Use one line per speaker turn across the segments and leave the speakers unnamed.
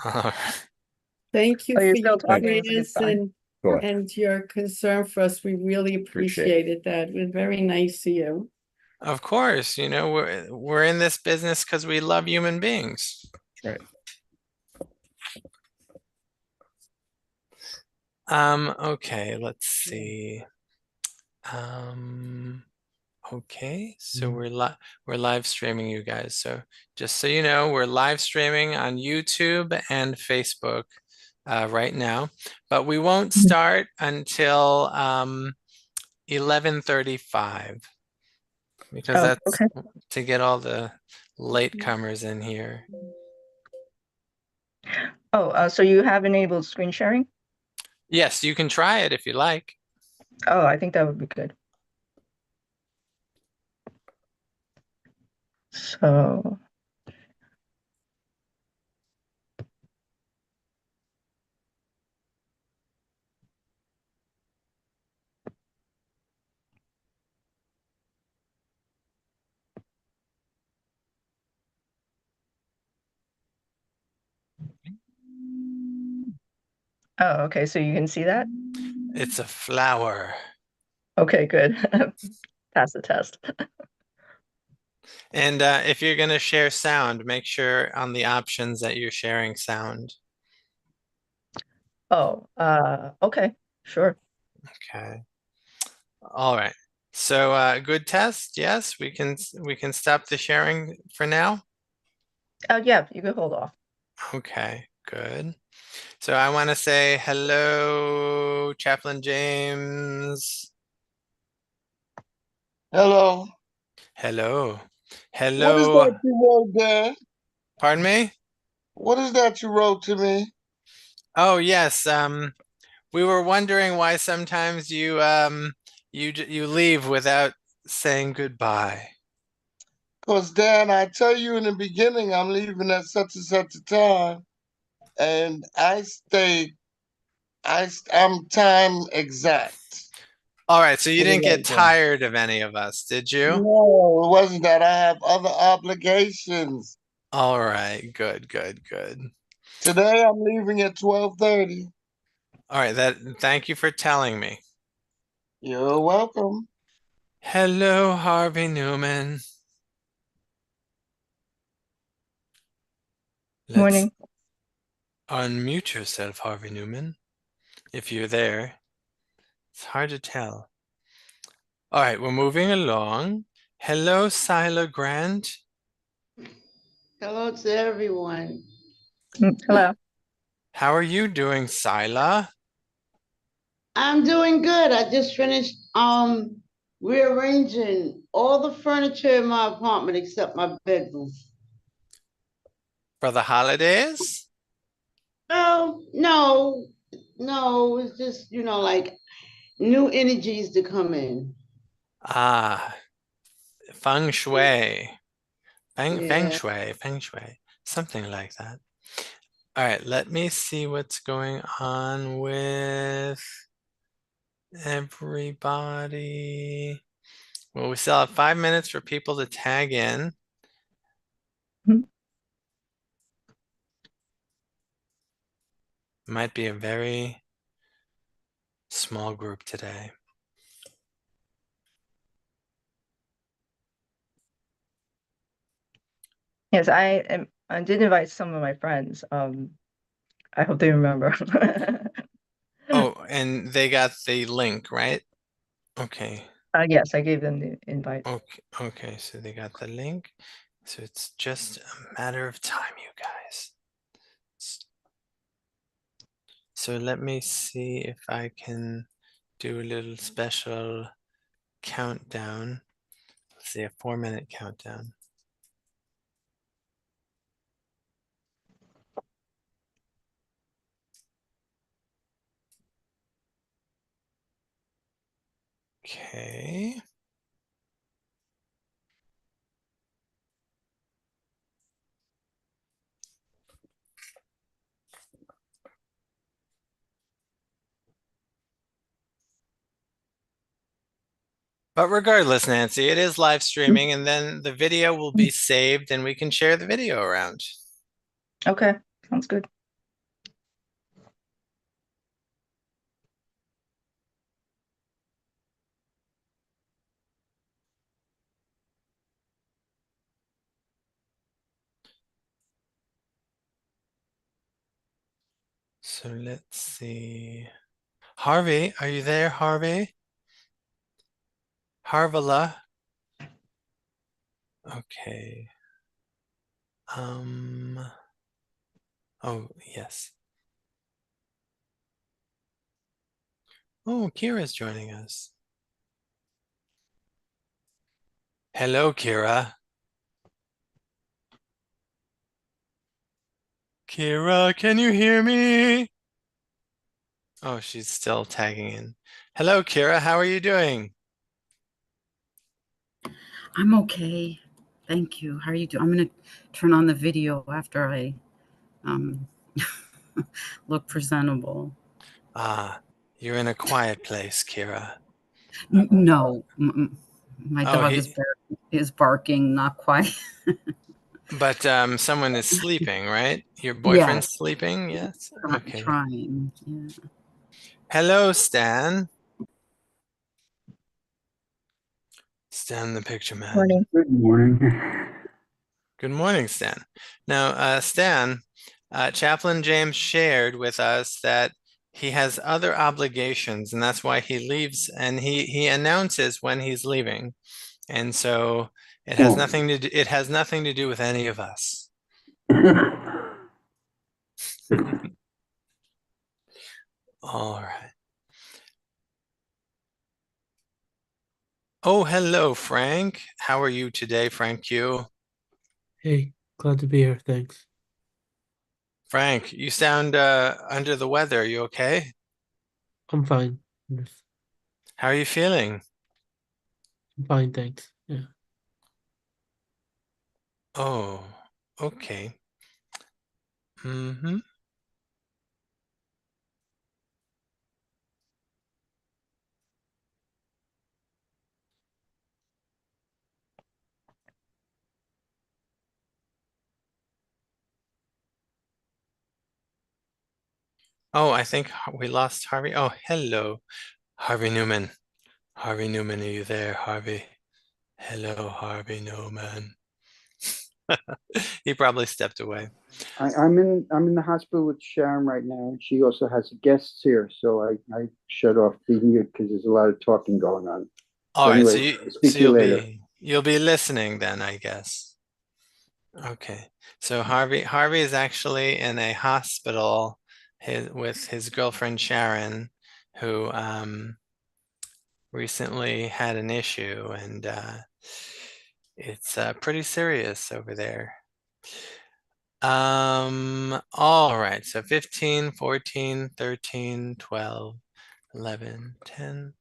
Thank you
Oh, you're
for
still
your
talking? It's a good
curious
sign.
Sure.
and your concern for us. We really
Appreciate it.
appreciated that. We're very nice to you.
Of course, we're in this business because we love human beings.
Right.
Okay, let's see. Okay, so we're live streaming, you guys. So just so you know, we're live streaming on YouTube and Facebook right now, but we won't start until 11:35 because
Oh,
that's
okay.
to get all the latecomers in here.
Oh, so you have enabled screen sharing?
Yes, you can try it if you like.
Oh, I think that would be good. So, oh, okay. So you can see that?
It's a flower.
Okay, good. Pass the test.
And if you're going to share sound, make sure on the options that you're sharing sound.
Oh, okay, sure.
Okay. All right. So good test. Yes, we can stop the sharing for now.
Oh, yeah, you could hold off.
Okay, good. So I want to say hello, Chaplain James.
Hello.
Hello.
What is
Hello.
that you wrote there?
Pardon me?
What is that you wrote to me?
Oh, yes. We were wondering why sometimes you leave without saying goodbye.
Because, Dan, I tell you in the beginning I'm leaving at such and such a time, and I'm time exact.
All right, so you
Put it
didn't get
like that.
tired of any of us, did you?
No, it wasn't that. I have other obligations.
All right, good, good, good.
Today I'm leaving at 12:30.
All right, thank you for telling me.
You're welcome.
Hello, Harvey Newman. Let's
Morning.
unmute yourself, Harvey Newman, if you're there. It's hard to tell. All right, we're moving along. Hello, Sila Grant.
Hello to everyone.
Hello.
How are you doing, Sila?
I'm doing good. I just finished rearranging all the furniture in my apartment except my bedroom.
For the holidays?
Oh, no, it's just, like new energies to come in.
Ah, feng shui. Feng
Yeah.
shui, feng shui, something like that. All right, let me see what's going on with everybody. Well, we still have 5 minutes for people to tag in.
Mhm.
Might be a very small group today.
Yes, I did invite some of my friends. I hope they remember.
Oh, and they got the link, right? Okay.
Yes, I gave them the invite.
Okay, okay, so they got the link. So it's just a matter of time, you guys. So let me see if I can do a little special countdown. Let's see, a 4-minute countdown. Okay. But regardless, Nancy, it is live streaming, and then the video will be saved and we can share the video around.
Okay, sounds good.
So let's see. Harvey, are you there, Harvey? Harvala? Okay. Oh, yes. Oh, Kira's joining us. Hello, Kira. Kira, can you hear me? Oh, she's still tagging in. Hello, Kira, how are you doing?
I'm okay. Thank you. How are you doing? I'm going to turn on the video after I um, look presentable.
Ah, you're in a quiet place, Kira.
No, my
Oh,
dog is barking, not quite.
but someone is sleeping, right? Your boyfriend's
Yes,
sleeping, yes? Okay.
trying. Yeah.
Hello, Stan. Stan the picture man.
Morning.
Good morning.
Good morning, Stan. Now, Stan, Chaplain James shared with us that he has other obligations, and that's why he leaves, and he announces when he's leaving. And so it has nothing to do with any of us. All right. Oh, hello, Frank. How are you today, Frank Q?
Hey, glad to be here. Thanks.
Frank, you sound under the weather. Are you okay?
I'm fine.
How are you feeling?
I'm fine, thanks. Yeah.
Oh, okay. Mm-hmm. Oh, I think we lost Harvey. Oh, hello, Harvey Newman. Harvey Newman, are you there, Harvey? Hello, Harvey Newman. He probably stepped away.
I'm in the hospital with Sharon right now, and she also has guests here, so I shut off the mute because there's a lot of talking going on.
All right, so
Anyway, speak to you later.
you'll be listening then, I guess. Okay. So Harvey is actually in a hospital with his girlfriend Sharon, who recently had an issue, and it's pretty serious over there. All right. So 15, 14, 13, 12, 11, 10.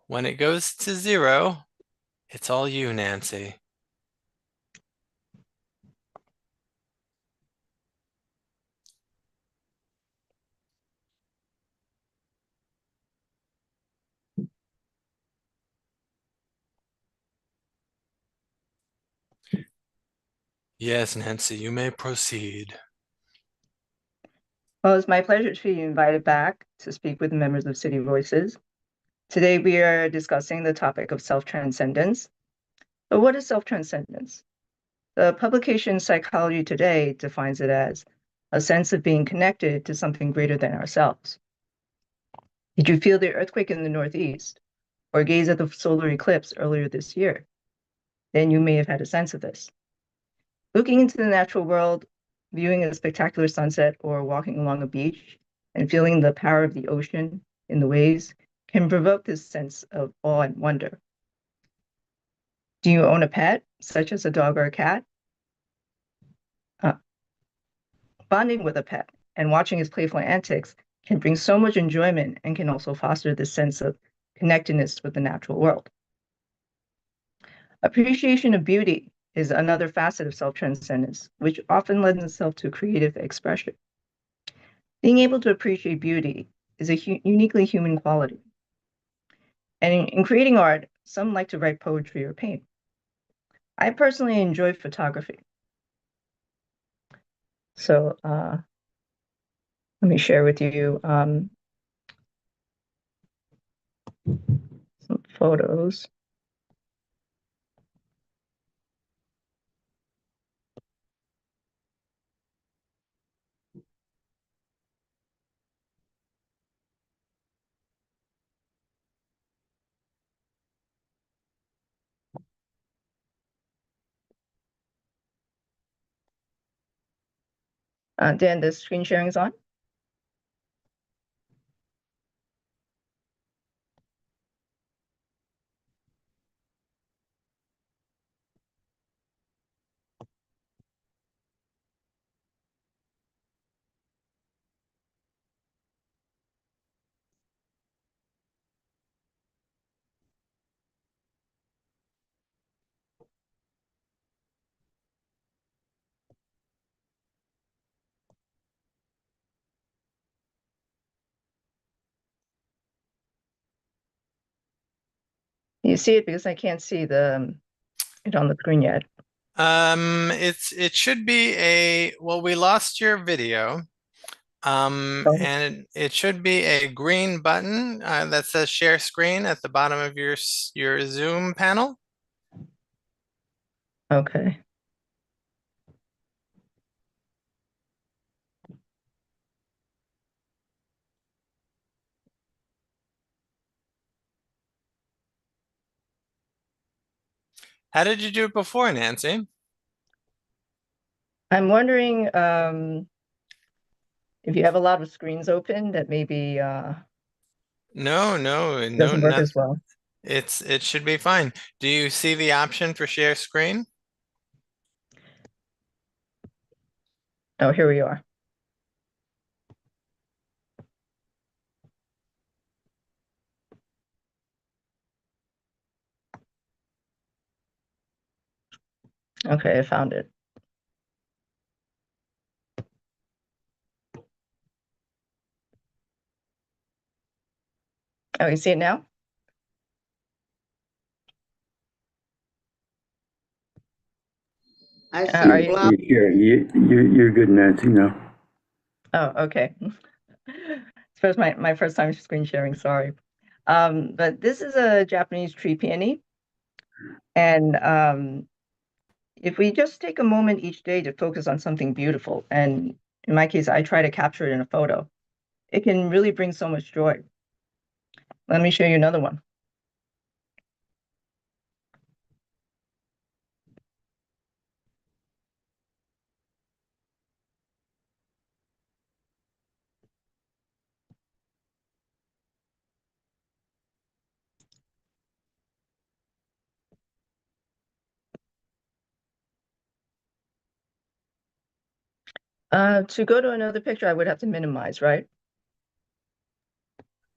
When it goes to 0, it's all you, Nancy. Yes, Nancy, you may proceed.
Well, it's my pleasure to be invited back to speak with members of City Voices. Today, we are discussing the topic of self-transcendence. But what is self-transcendence? The publication Psychology Today defines it as a sense of being connected to something greater than ourselves. Did you feel the earthquake in the Northeast or gaze at the solar eclipse earlier this year? Then you may have had a sense of this. Looking into the natural world, viewing a spectacular sunset, or walking along a beach and feeling the power of the ocean in the waves can provoke this sense of awe and wonder. Do you own a pet, such as a dog or a cat? Bonding with a pet and watching his playful antics can bring so much enjoyment and can also foster this sense of connectedness with the natural world. Appreciation of beauty is another facet of self-transcendence, which often lends itself to creative expression. Being able to appreciate beauty is a uniquely human quality. And in creating art, some like to write poetry or paint. I personally enjoy photography. So let me share with you some photos. Dan, the screen sharing is on? You see it because I can't see it on the screen yet.
It should be well, we lost your video.
Oh.
And it should be a green button that says share screen at the bottom of your Zoom panel.
Okay.
How did you do it before, Nancy?
I'm wondering if you have a lot of screens open, that maybe
No,
doesn't work
not.
as well.
It should be fine. Do you see the option for share screen?
Oh, here we are. Okay, I found it. Oh, you see it now?
I
Are
see
you-
block.
You're good, Nancy, now.
Oh, okay. It's my first time screen sharing, sorry. But this is a Japanese tree peony. And if we just take a moment each day to focus on something beautiful, and in my case, I try to capture it in a photo, it can really bring so much joy. Let me show you another one. To go to another picture, I would have to minimize, right?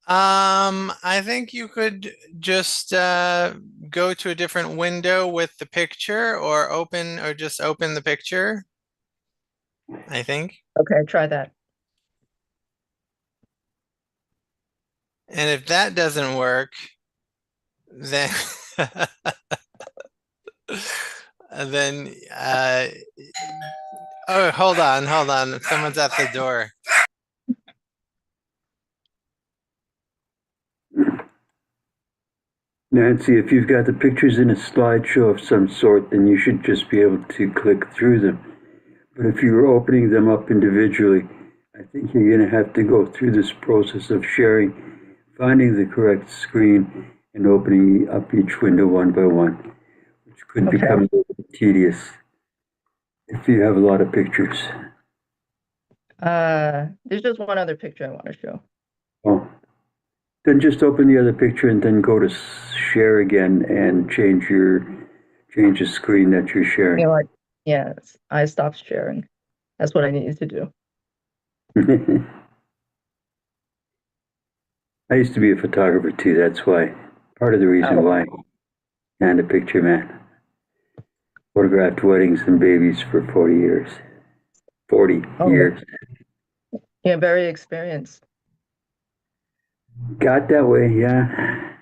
I think you could just go to a different window with the picture or just open the picture, I think.
Okay, try that.
And if that doesn't work, then then oh, hold on. Someone's at the door.
Nancy, if you've got the pictures in a slideshow of some sort, then you should just be able to click through them. But if you're opening them up individually, I think you're going to have to go through this process of sharing, finding the correct screen, and opening up each window one by one, which could
Okay.
become a little bit tedious if you have a lot of pictures.
There's just one other picture I want to show.
Oh, then just open the other picture and then go to share again and change the screen that you're sharing.
You know what? Yes, I stopped sharing. That's what I needed to do.
I used to be a photographer too, that's why. Part of the reason why. And a picture man. Photographed weddings and babies for 40 years. 40 years.
Yeah, very experienced.
Got that way, yeah.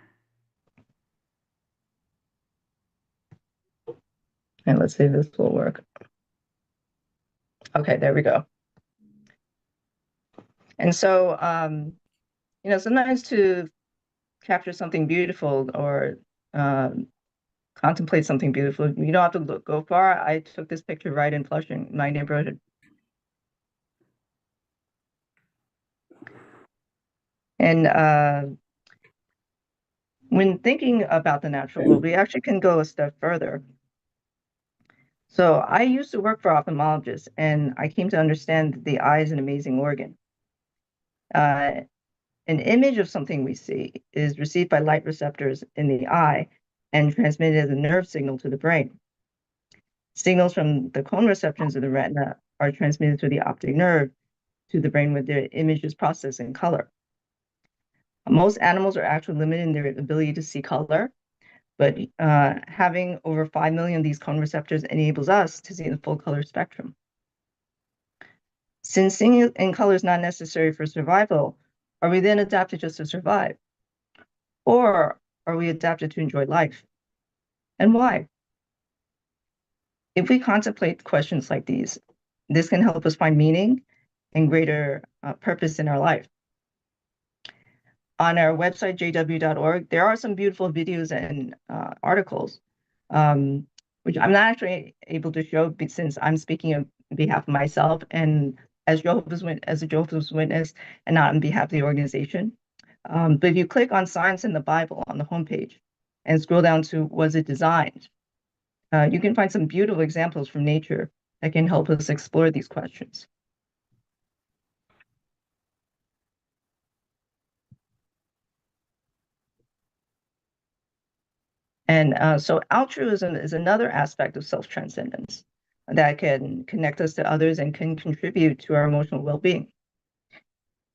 And let's see if this will work. Okay, there we go. And so, sometimes to capture something beautiful or contemplate something beautiful, you don't have to go far. I took this picture right in Flushing, my neighborhood. And when thinking about the natural world, we actually can go a step further. So I used to work for ophthalmologists, and I came to understand that the eye is an amazing organ. An image of something we see is received by light receptors in the eye and transmitted as a nerve signal to the brain. Signals from the cone receptors of the retina are transmitted through the optic nerve to the brain where the image is processed in color. Most animals are actually limited in their ability to see color, but having over 5 million of these cone receptors enables us to see the full color spectrum. Since seeing in color is not necessary for survival, are we then adapted just to survive? Or are we adapted to enjoy life? And why? If we contemplate questions like these, this can help us find meaning and greater purpose in our life. On our website, jw.org, there are some beautiful videos and articles, which I'm not actually able to show since I'm speaking on behalf of myself and as a Jehovah's Witness and not on behalf of the organization. But if you click on Science in the Bible on the homepage and scroll down to Was It Designed? You can find some beautiful examples from nature that can help us explore these questions. And so altruism is another aspect of self-transcendence that can connect us to others and can contribute to our emotional well-being.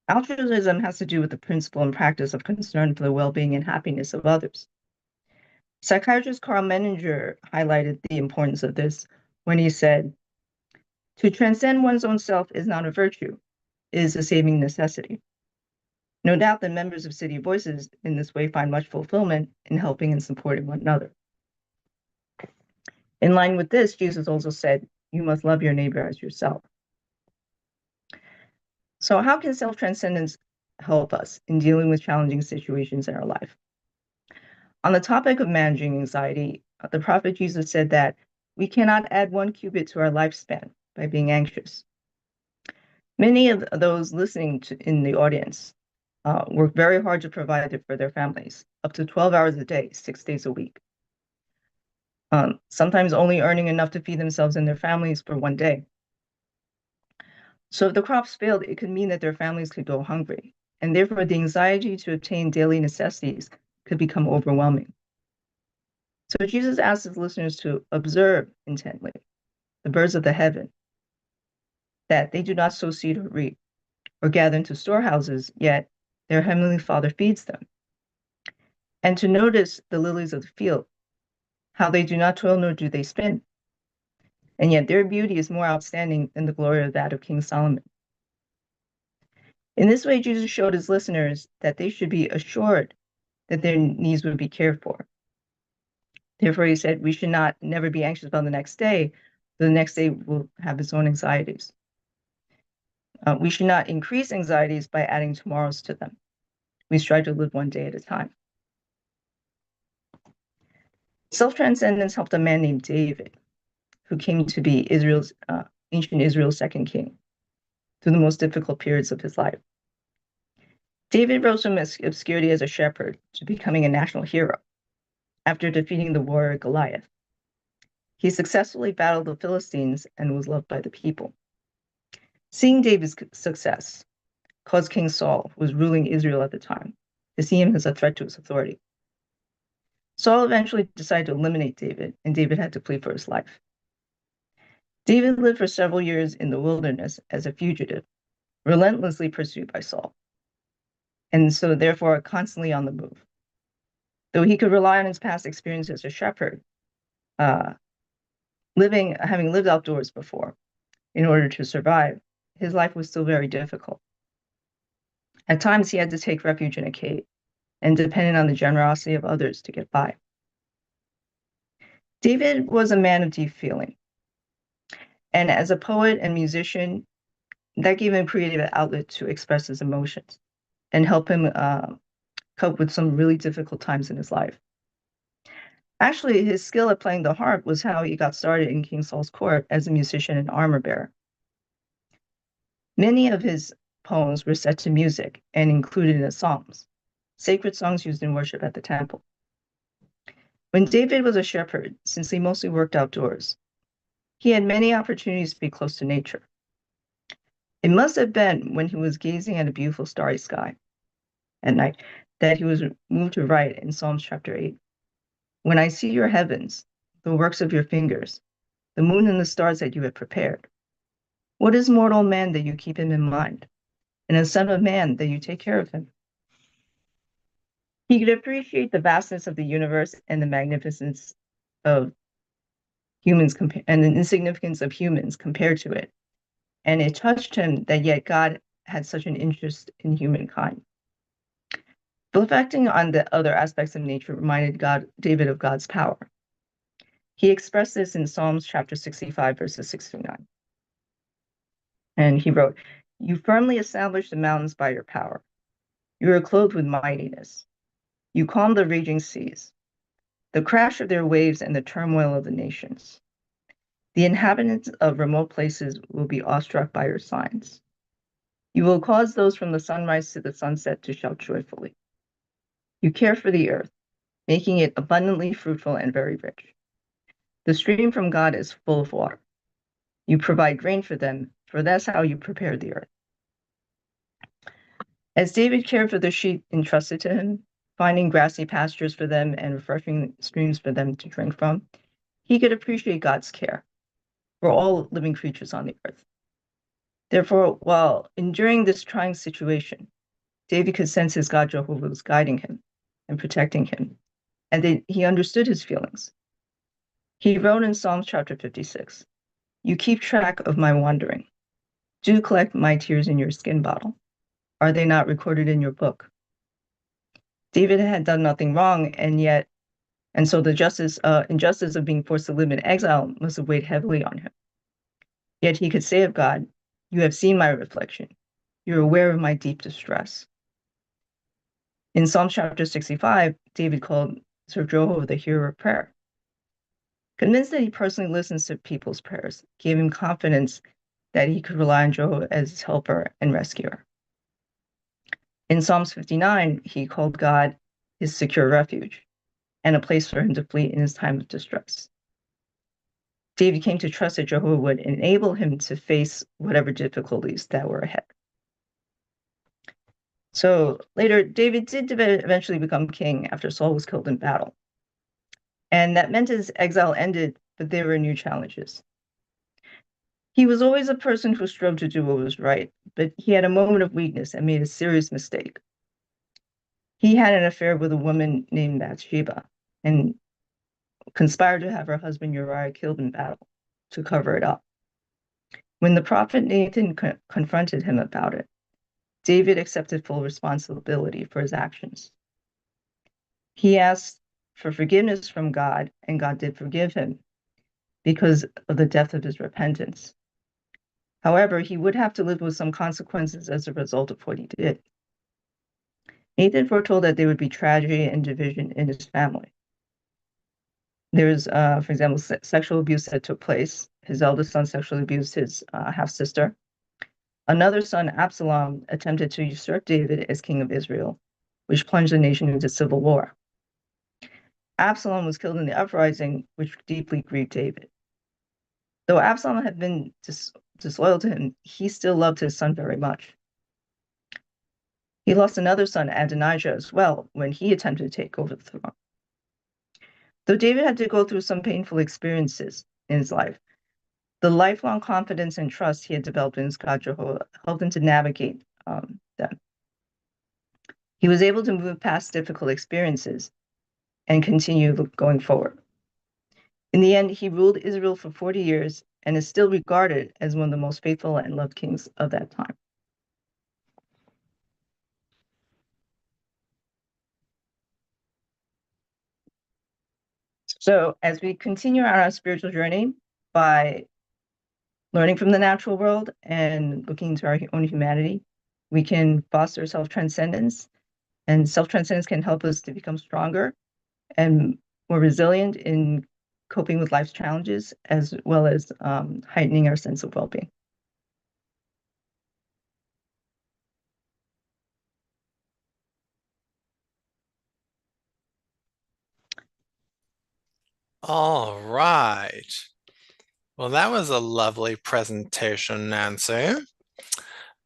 Altruism has to do with the principle and practice of concern for the well-being and happiness of others. Psychiatrist Carl Menninger highlighted the importance of this when he said, "To transcend one's own self is not a virtue, it is a saving necessity." No doubt that members of City Voices in this way find much fulfillment in helping and supporting one another. In line with this, Jesus also said, "You must love your neighbor as yourself." So how can self-transcendence help us in dealing with challenging situations in our life? On the topic of managing anxiety, the prophet Jesus said that we cannot add 1 cubit to our lifespan by being anxious. Many of those listening in the audience work very hard to provide for their families, up to 12 hours a day, 6 days a week. Sometimes only earning enough to feed themselves and their families for 1 day. So if the crops failed, it could mean that their families could go hungry, and therefore the anxiety to obtain daily necessities could become overwhelming. So Jesus asked his listeners to observe intently the birds of the heaven, that they do not sow seed or reap, or gather into storehouses, yet their heavenly Father feeds them. And to notice the lilies of the field, how they do not toil nor do they spin, and yet their beauty is more outstanding than the glory of that of King Solomon. In this way, Jesus showed his listeners that they should be assured that their needs would be cared for. Therefore, he said, we should never be anxious about the next day, but the next day will have its own anxieties. We should not increase anxieties by adding tomorrows to them. We strive to live 1 day at a time. Self-transcendence helped a man named David, who came to be ancient Israel's second king, through the most difficult periods of his life. David rose from obscurity as a shepherd to becoming a national hero after defeating the warrior Goliath. He successfully battled the Philistines and was loved by the people. Seeing David's success caused King Saul, who was ruling Israel at the time, to see him as a threat to his authority. Saul eventually decided to eliminate David, and David had to flee for his life. David lived for several years in the wilderness as a fugitive, relentlessly pursued by Saul, and so therefore constantly on the move. Though he could rely on his past experience as a shepherd, having lived outdoors before, in order to survive, his life was still very difficult. At times, he had to take refuge in a cave and depended on the generosity of others to get by. David was a man of deep feeling, and as a poet and musician, that gave him a creative outlet to express his emotions and help him cope with some really difficult times in his life. Actually, his skill at playing the harp was how he got started in King Saul's court as a musician and armor bearer. Many of his poems were set to music and included in the Psalms, sacred songs used in worship at the temple. When David was a shepherd, since he mostly worked outdoors, He had many opportunities to be close to nature. It must have been when he was gazing at a beautiful starry sky at night that he was moved to write in Psalms chapter 8. When I see your heavens, the works of your fingers, the moon and the stars that you have prepared, what is mortal man that you keep him in mind, and a son of man that you take care of him? He could appreciate the vastness of the universe and the magnificence of humans and the insignificance of humans compared to it. And it touched him that yet God had such an interest in humankind. Reflecting on the other aspects of nature reminded David of God's power. He expressed this in Psalms chapter 65, verses 69. And he wrote, "You firmly established the mountains by your power. You are clothed with mightiness. You calm the raging seas, the crash of their waves and the turmoil of the nations. The inhabitants of remote places will be awestruck by your signs. You will cause those from the sunrise to the sunset to shout joyfully. You care for the earth, making it abundantly fruitful and very rich. The stream from God is full of water. You provide grain for them, for that's how you prepare the earth." As David cared for the sheep entrusted to him, finding grassy pastures for them and refreshing streams for them to drink from, he could appreciate God's care for all living creatures on the earth. Therefore, while enduring this trying situation, David could sense his God Jehovah was guiding him and protecting him, and that he understood his feelings. He wrote in Psalms chapter 56, "You keep track of my wandering. Do collect my tears in your skin bottle. Are they not recorded in your book?" David had done nothing wrong, and so the injustice of being forced to live in exile must have weighed heavily on him. Yet he could say of God, "You have seen my reflection. You're aware of my deep distress." In Psalm chapter 65, David called Sir Jehovah the hearer of prayer. Convinced that he personally listens to people's prayers, gave him confidence that he could rely on Jehovah as his helper and rescuer. In Psalms 59, he called God his secure refuge and a place for him to flee in his time of distress. David came to trust that Jehovah would enable him to face whatever difficulties that were ahead. So later, David did eventually become king after Saul was killed in battle. And that meant his exile ended, but there were new challenges. He was always a person who strove to do what was right, but he had a moment of weakness and made a serious mistake. He had an affair with a woman named Bathsheba and conspired to have her husband Uriah killed in battle to cover it up. When the prophet Nathan confronted him about it, David accepted full responsibility for his actions. He asked for forgiveness from God, and God did forgive him because of the depth of his repentance. However, he would have to live with some consequences as a result of what he did. Nathan foretold that there would be tragedy and division in his family. There's, for example, sexual abuse that took place. His eldest son sexually abused his half-sister. Another son, Absalom, attempted to usurp David as king of Israel, which plunged the nation into civil war. Absalom was killed in the uprising, which deeply grieved David. Though Absalom had been disloyal to him, he still loved his son very much. He lost another son, Adonijah, as well, when he attempted to take over the throne. Though David had to go through some painful experiences in his life, the lifelong confidence and trust he had developed in his God Jehovah helped him to navigate them. He was able to move past difficult experiences and continue going forward. In the end, he ruled Israel for 40 years and is still regarded as one of the most faithful and loved kings of that time. So as we continue on our spiritual journey by learning from the natural world and looking into our own humanity, we can foster self-transcendence, and self-transcendence can help us to become stronger and more resilient in coping with life's challenges, as well as heightening our sense of well-being.
All right. Well, that was a lovely presentation, Nancy.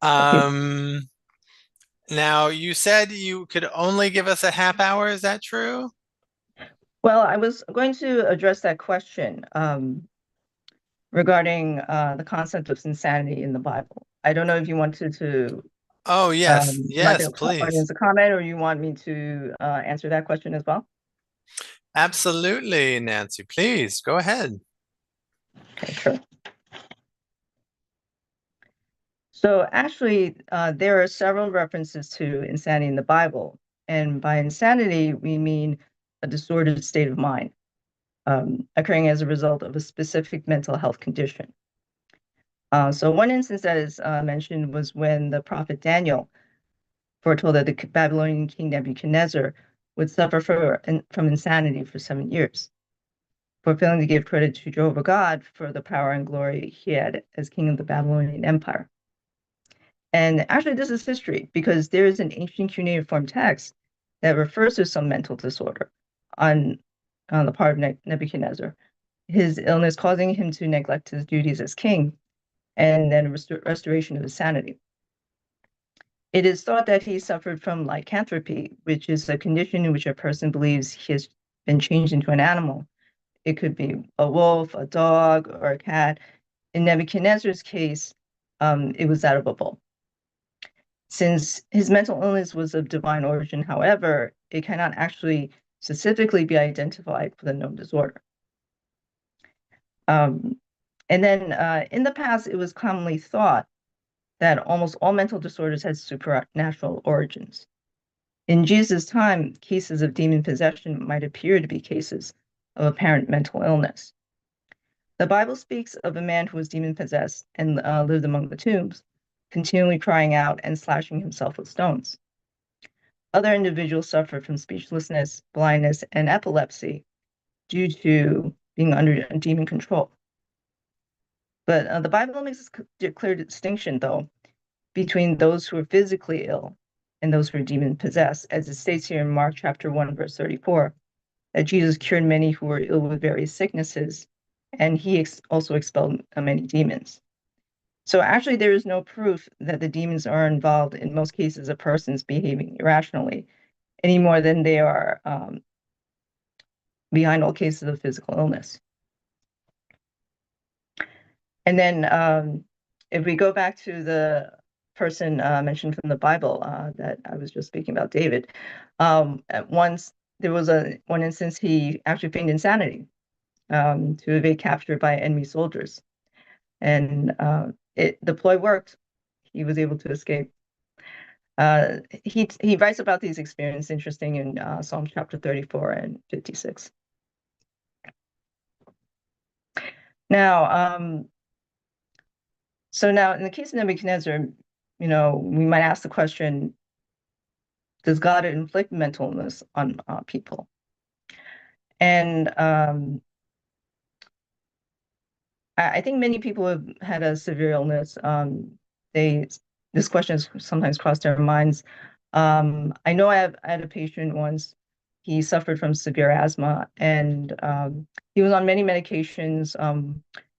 Now, you said you could only give us a half hour. Is that true?
Well, I was going to address that question regarding the concept of insanity in the Bible. I don't know if you wanted to
Oh, yes.
like
Yes,
the
please.
audience a comment, or you want me to answer that question as well?
Absolutely, Nancy. Please go ahead.
Okay, sure. So actually, there are several references to insanity in the Bible. And by insanity, we mean a disordered state of mind occurring as a result of a specific mental health condition. So one instance that is mentioned was when the prophet Daniel foretold that the Babylonian king Nebuchadnezzar would suffer from insanity for 7 years for failing to give credit to Jehovah God for the power and glory he had as king of the Babylonian Empire. And actually, this is history because there is an ancient cuneiform text that refers to some mental disorder on the part of Nebuchadnezzar, his illness causing him to neglect his duties as king, and then restoration of his sanity. It is thought that he suffered from lycanthropy, which is a condition in which a person believes he has been changed into an animal. It could be a wolf, a dog, or a cat. In Nebuchadnezzar's case, it was that of a bull. Since his mental illness was of divine origin, however, it cannot actually specifically be identified with a known disorder. And then in the past, it was commonly thought that almost all mental disorders had supernatural origins. In Jesus' time, cases of demon possession might appear to be cases of apparent mental illness. The Bible speaks of a man who was demon possessed and lived among the tombs, continually crying out and slashing himself with stones. Other individuals suffer from speechlessness, blindness, and epilepsy due to being under demon control. But the Bible makes a clear distinction, though, between those who are physically ill and those who are demon possessed, as it states here in Mark chapter 1, verse 34, that Jesus cured many who were ill with various sicknesses, and he also expelled many demons. So actually, there is no proof that the demons are involved in most cases of persons behaving irrationally, any more than they are behind all cases of physical illness. And then if we go back to the person mentioned from the Bible that I was just speaking about, David, once there was one instance he actually feigned insanity to evade capture by enemy soldiers. And the ploy worked. He was able to escape. He writes about these experiences, interesting, in Psalm chapter 34 and 56. Now, so now in the case of Nebuchadnezzar, we might ask the question, does God inflict mental illness on people? And I think many people have had a severe illness. This question has sometimes crossed their minds. I know I had a patient once. He suffered from severe asthma, and he was on many medications.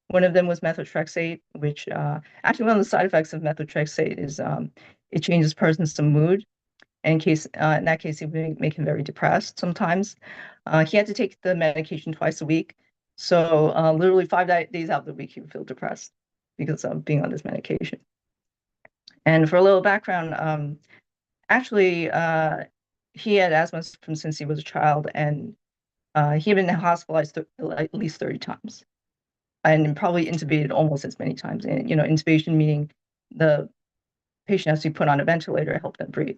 One of them was methotrexate, which actually one of the side effects of methotrexate is it changes persons to mood. And in that case, it would make him very depressed sometimes. He had to take the medication twice a week. So literally 5 days out of the week, he would feel depressed because of being on this medication. And for a little background, actually, he had asthma since he was a child, and he had been hospitalized at least 30 times and probably intubated almost as many times. And, intubation meaning the patient has to be put on a ventilator to help them breathe.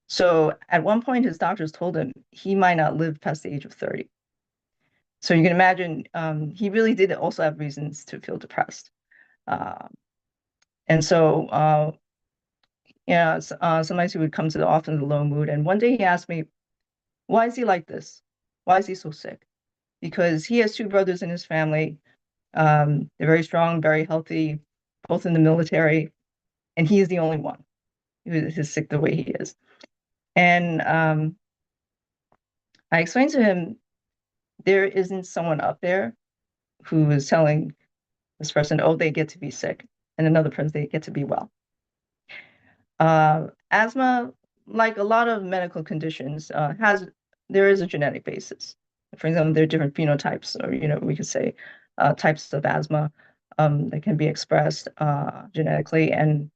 So at one point, his doctors told him he might not live past the age of 30. So you can imagine he really did also have reasons to feel depressed. And so, sometimes he would come to the office in a low mood. And one day he asked me, why is he like this? Why is he so sick? Because he has 2 brothers in his family. They're very strong, very healthy, both in the military. And he is the only one who is sick the way he is. And I explained to him, there isn't someone up there who is telling This person, oh, they get to be sick, and another person, they get to be well. Asthma, like a lot of medical conditions, there is a genetic basis. For example, there are different phenotypes, or we could say types of asthma that can be expressed genetically, and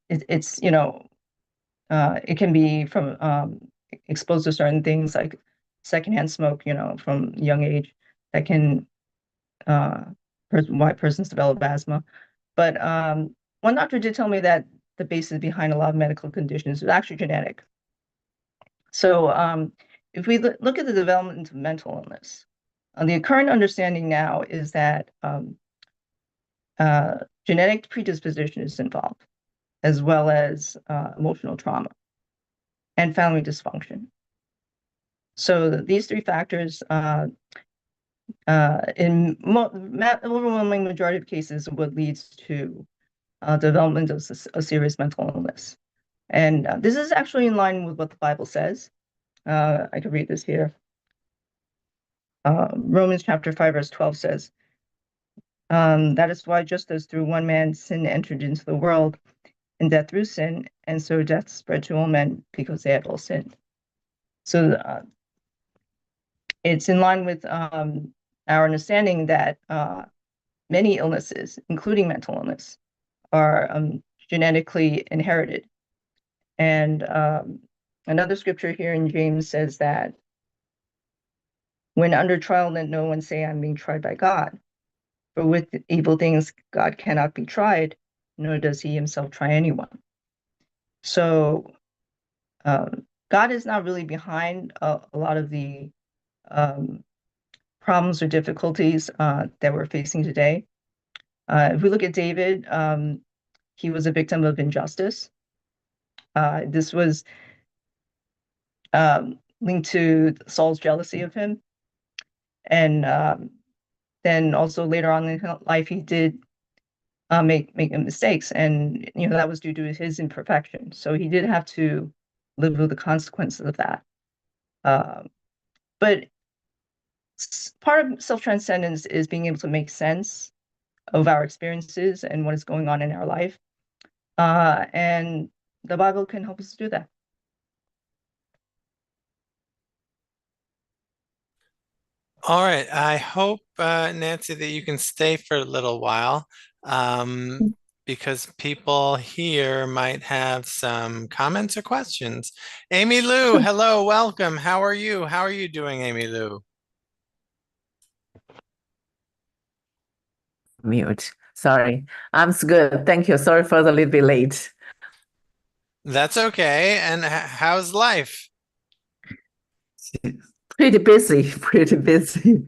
it's it can be from exposed to certain things like secondhand smoke, from a young age, that can why persons develop asthma. But one doctor did tell me that the basis behind a lot of medical conditions is actually genetic. So if we look at the development of mental illness, the current understanding now is that genetic predisposition is involved, as well as emotional trauma and family dysfunction. So these three factors, in overwhelming majority of cases, would lead to development of a serious mental illness. And this is actually in line with what the Bible says. I could read this here. Romans chapter 5, verse 12 says, that is why just as through one man sin entered into the world, and death through sin, and so death spread to all men because they had all sinned. So it's in line with our understanding that many illnesses, including mental illness, are genetically inherited. And another scripture here in James says that when under trial, let no one say, I'm being tried by God. For with evil things, God cannot be tried, nor does he himself try anyone. So God is not really behind a lot of the problems or difficulties that we're facing today. If we look at David, he was a victim of injustice. This was linked to Saul's jealousy of him. And then also later on in life, he did make mistakes. And, that was due to his imperfection. So he did have to live with the consequences of that. But part of self-transcendence is being able to make sense of our experiences and what is going on in our life. And the Bible can help us to do that.
All right. I hope, Nancy, that you can stay for a little while, because people here might have some comments or questions. Amy Lou, hello, welcome. How are you? How are you doing, Amy Lou?
Mute. Sorry. I'm good. Thank you. Sorry for the little bit late.
That's okay. And how's life?
Pretty busy, pretty busy.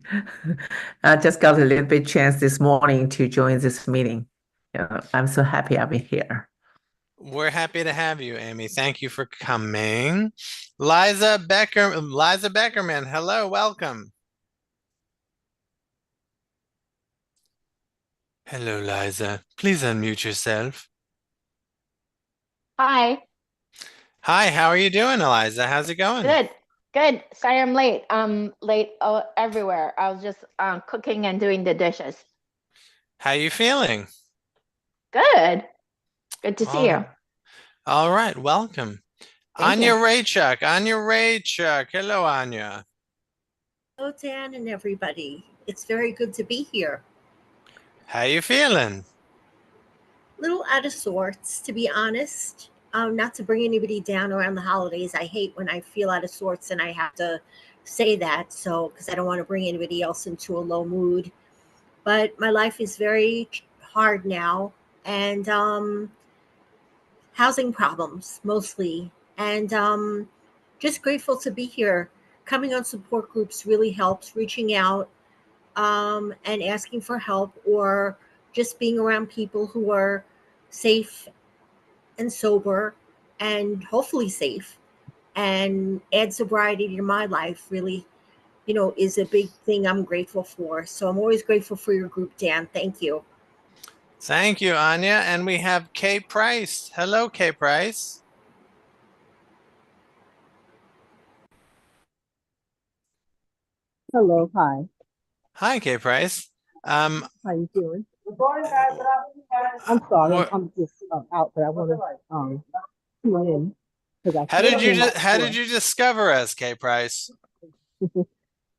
I just got a little bit chance this morning to join this meeting. I'm so happy I'm here.
We're happy to have you, Amy. Thank you for coming. Liza Beckerman, hello, welcome. Hello, Liza. Please unmute yourself.
Hi.
Hi, how are you doing, Eliza? How's it going?
Good. Good. Sorry I'm late. I'm late everywhere. I was just cooking and doing the dishes.
How you feeling?
Good. Good to see you.
All right, welcome.
Thank
Anya
you.
Raychuk. Hello, Anya.
Hello, Dan and everybody. It's very good to be here.
How you feeling?
A little out of sorts, to be honest. Not to bring anybody down around the holidays. I hate when I feel out of sorts and I have to say that, so because I don't want to bring anybody else into a low mood. But my life is very hard now, and housing problems mostly, and just grateful to be here. Coming on support groups really helps. Reaching out and asking for help, or just being around people who are safe and sober and hopefully safe and add sobriety to my life really, is a big thing I'm grateful for. So I'm always grateful for your group, Dan. Thank you.
Thank you, Anya. And we have Kay Price. Hello, Kay Price.
Hello, hi.
Hi, Kay Price.
How you doing? I'm sorry,
What,
I'm just out, but I want to tune in because I
how
came
did you
in my
how did
store.
you discover us, Kay Price?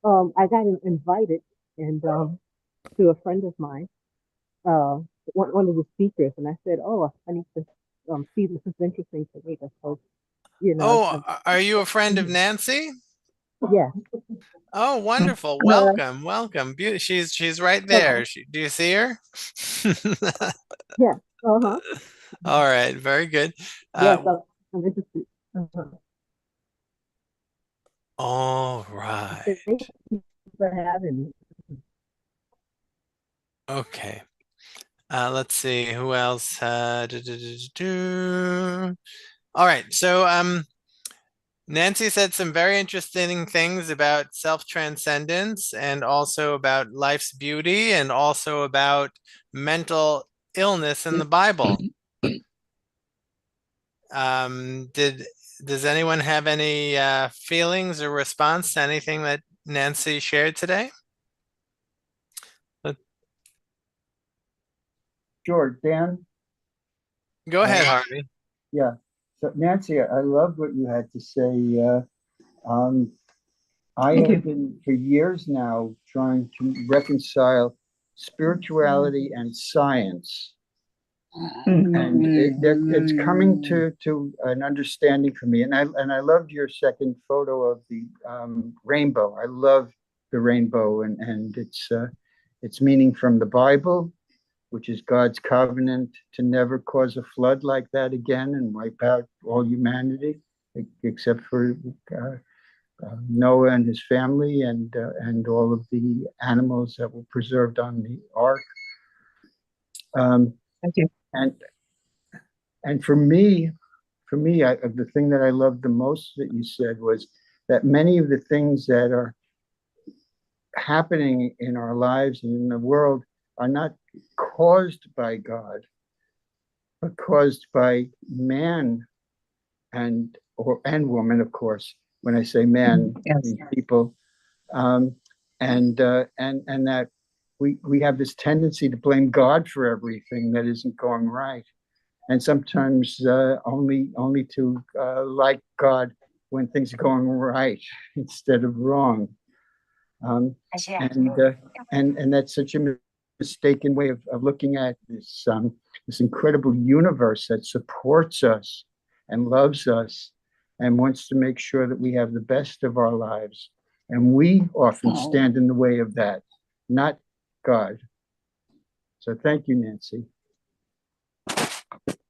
I got invited and to a friend of mine, uh, one of the speakers, and I said, "Oh, I need to see this is interesting for me." So,
Oh, are you a friend of Nancy?
yeah.
Oh, wonderful.
Uh,
Welcome, welcome. She's right there. Do you see her?
yeah. Uh-huh.
All right, very good.
Yes, I'm interested. Uh-huh.
All right.
Thank you for having me.
Okay. Let's see who else. All right. So Nancy said some very interesting things about self-transcendence and also about life's beauty and also about mental illness in the Bible. Does anyone have any feelings or response to anything that Nancy shared today?
Sure, Dan.
Go ahead, Harvey.
Yeah. So Nancy, I love what you had to say. I have been for years now trying to reconcile spirituality and science. And it's coming to an understanding for me. And I loved your second photo of the rainbow. I love the rainbow and its meaning from the Bible, which is God's covenant to never cause a flood like that again and wipe out all humanity, except for Noah and his family and all of the animals that were preserved on the ark.
Thank you.
And for me, the thing that I loved the most that you said was that many of the things that are happening in our lives and in the world are not caused by God, but caused by man and woman, of course. When I say man, I mean people, and that we have this tendency to blame God for everything that isn't going right, and sometimes only to like God when things are going right instead of wrong. And that's such a mistaken way of looking at this incredible universe that supports us and loves us and wants to make sure that we have the best of our lives. And we often stand in the way of that, not God. So thank you, Nancy.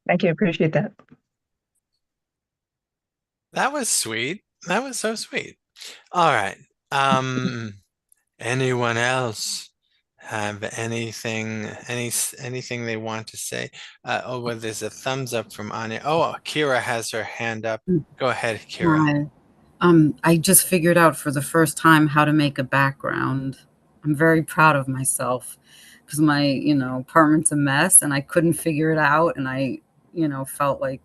Thank you. Appreciate that.
That was sweet. That was so sweet. All right. Anyone else have anything they want to say? Well, there's a thumbs up from Anya. Oh, Kira has her hand up. Go ahead, Kira.
I just figured out for the first time how to make a background. I'm very proud of myself because my, apartment's a mess and I couldn't figure it out. And I, felt like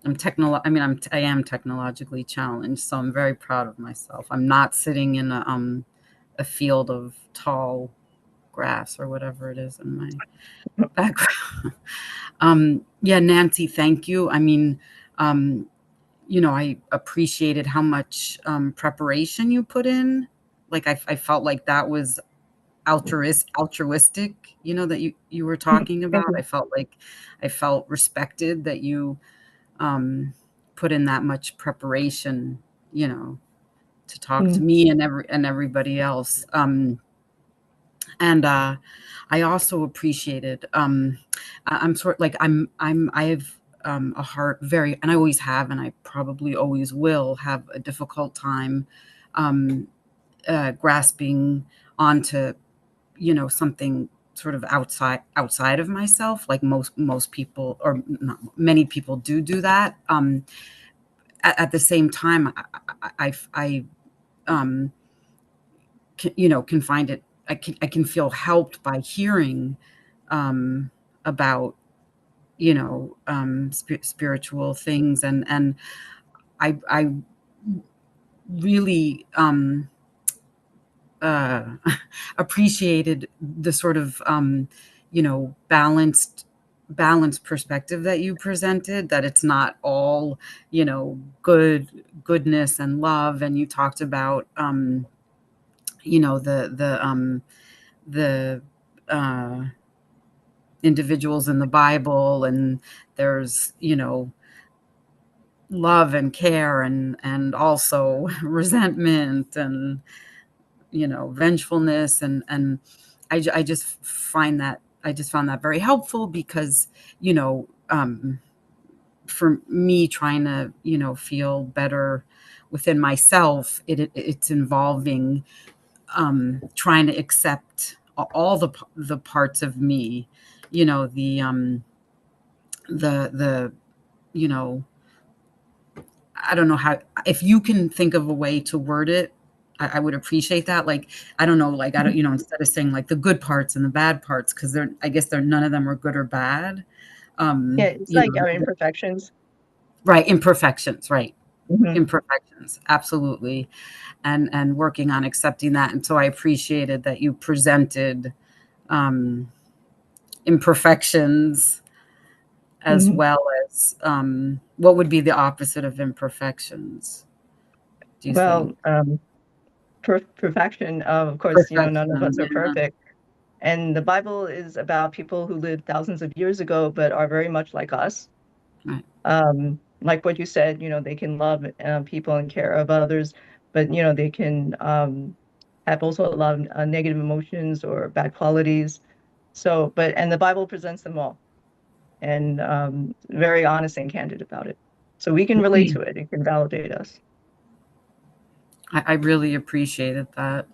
I am technologically challenged. So I'm very proud of myself. I'm not sitting in a field of tall grass or whatever it is in my background. Yeah, Nancy, thank you. I mean, I appreciated how much preparation you put in. Like I felt like that was altruistic, that you were talking about. I felt respected that you put in that much preparation, to talk to me and everybody else. And I also appreciated. I'm sort like I have a heart and I always have, and I probably always will have a difficult time grasping onto, something sort of outside of myself. Like most people, or not many people, do that. At the same time, I can find it. I can feel helped by hearing about spiritual things, and I really appreciated the sort of balanced perspective that you presented, that it's not all goodness and love. And you talked about the individuals in the Bible, and there's love and care and also resentment and vengefulness, and I just found that very helpful, because for me, trying to feel better within myself, it's involving trying to accept all the parts of me, the I don't know how, if you can think of a way to word it, I would appreciate that. Like, I don't know, like, I don't, instead of saying like the good parts and the bad parts, because I guess none of them are good or bad.
Yeah, it's like our imperfections.
Right. Imperfections. Right.
Mhm.
Imperfections. Absolutely. And working on accepting that. And so I appreciated that you presented imperfections as well as what would be the opposite of imperfections, do you think?
Well, perfection, of course, none of us
Perfection,
are
yeah.
perfect. And the Bible is about people who lived thousands of years ago, but are very much like us.
Right.
Like what you said, they can love people and care of others, but they can have also a lot of negative emotions or bad qualities. So, and the Bible presents them all, and very honest and candid about it. So we can relate to it. It can validate us.
I really appreciated that.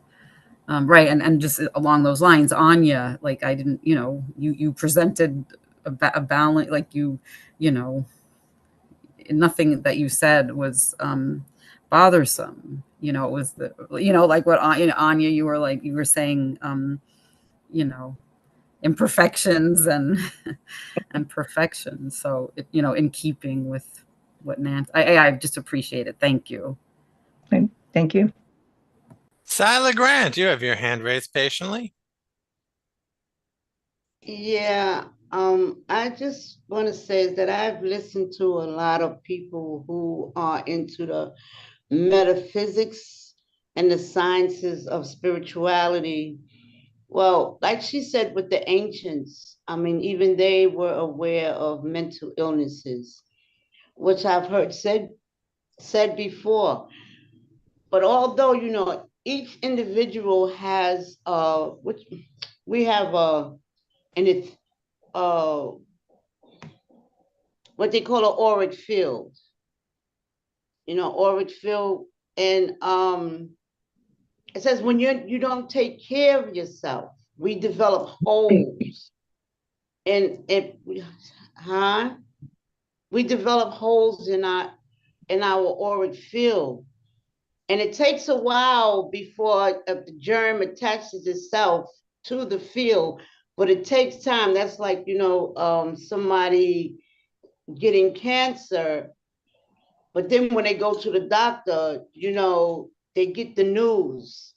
Right. And just along those lines, Anya, like, I didn't, you presented a balance, like nothing that you said was bothersome. It was like what Anya, you were saying, imperfections and and perfection. So in keeping with what Nancy, I just appreciate it. Thank you.
Thank you.
Sila Grant, you have your hand raised patiently.
Yeah, I just want to say that I've listened to a lot of people who are into the metaphysics and the sciences of spirituality. Well, like she said, with the ancients, I mean, even they were aware of mental illnesses, which I've heard said before. But although, each individual has which we have and it's what they call an auric field. Auric field, and it says when you don't take care of yourself, we develop holes, and we develop holes in our auric field, and it takes a while before the germ attaches itself to the field, but it takes time. That's like somebody getting cancer, but then when they go to the doctor, they get the news.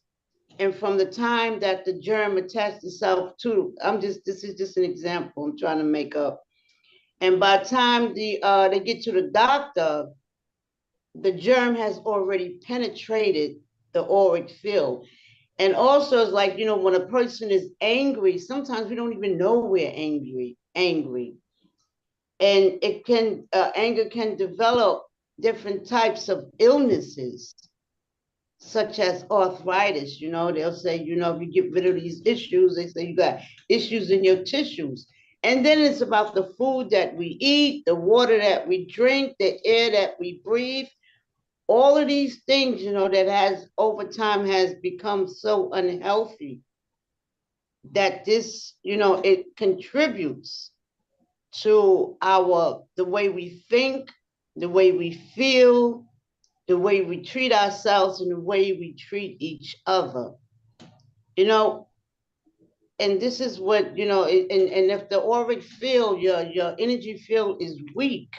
And from the time that the germ attached itself to, this is just an example I'm trying to make up. And by the time they get to the doctor, the germ has already penetrated the auric field. And also, it's like, when a person is angry, sometimes we don't even know we're angry. And anger can develop different types of illnesses, such as arthritis. They'll say, if you get rid of these issues, they say you got issues in your tissues. And then it's about the food that we eat, the water that we drink, the air that we breathe. All of these things, that has over time has become so unhealthy that this, it contributes to the way we think, the way we feel, the way we treat ourselves, and the way we treat each other. And this is what, and if the auric field, your energy field is weak,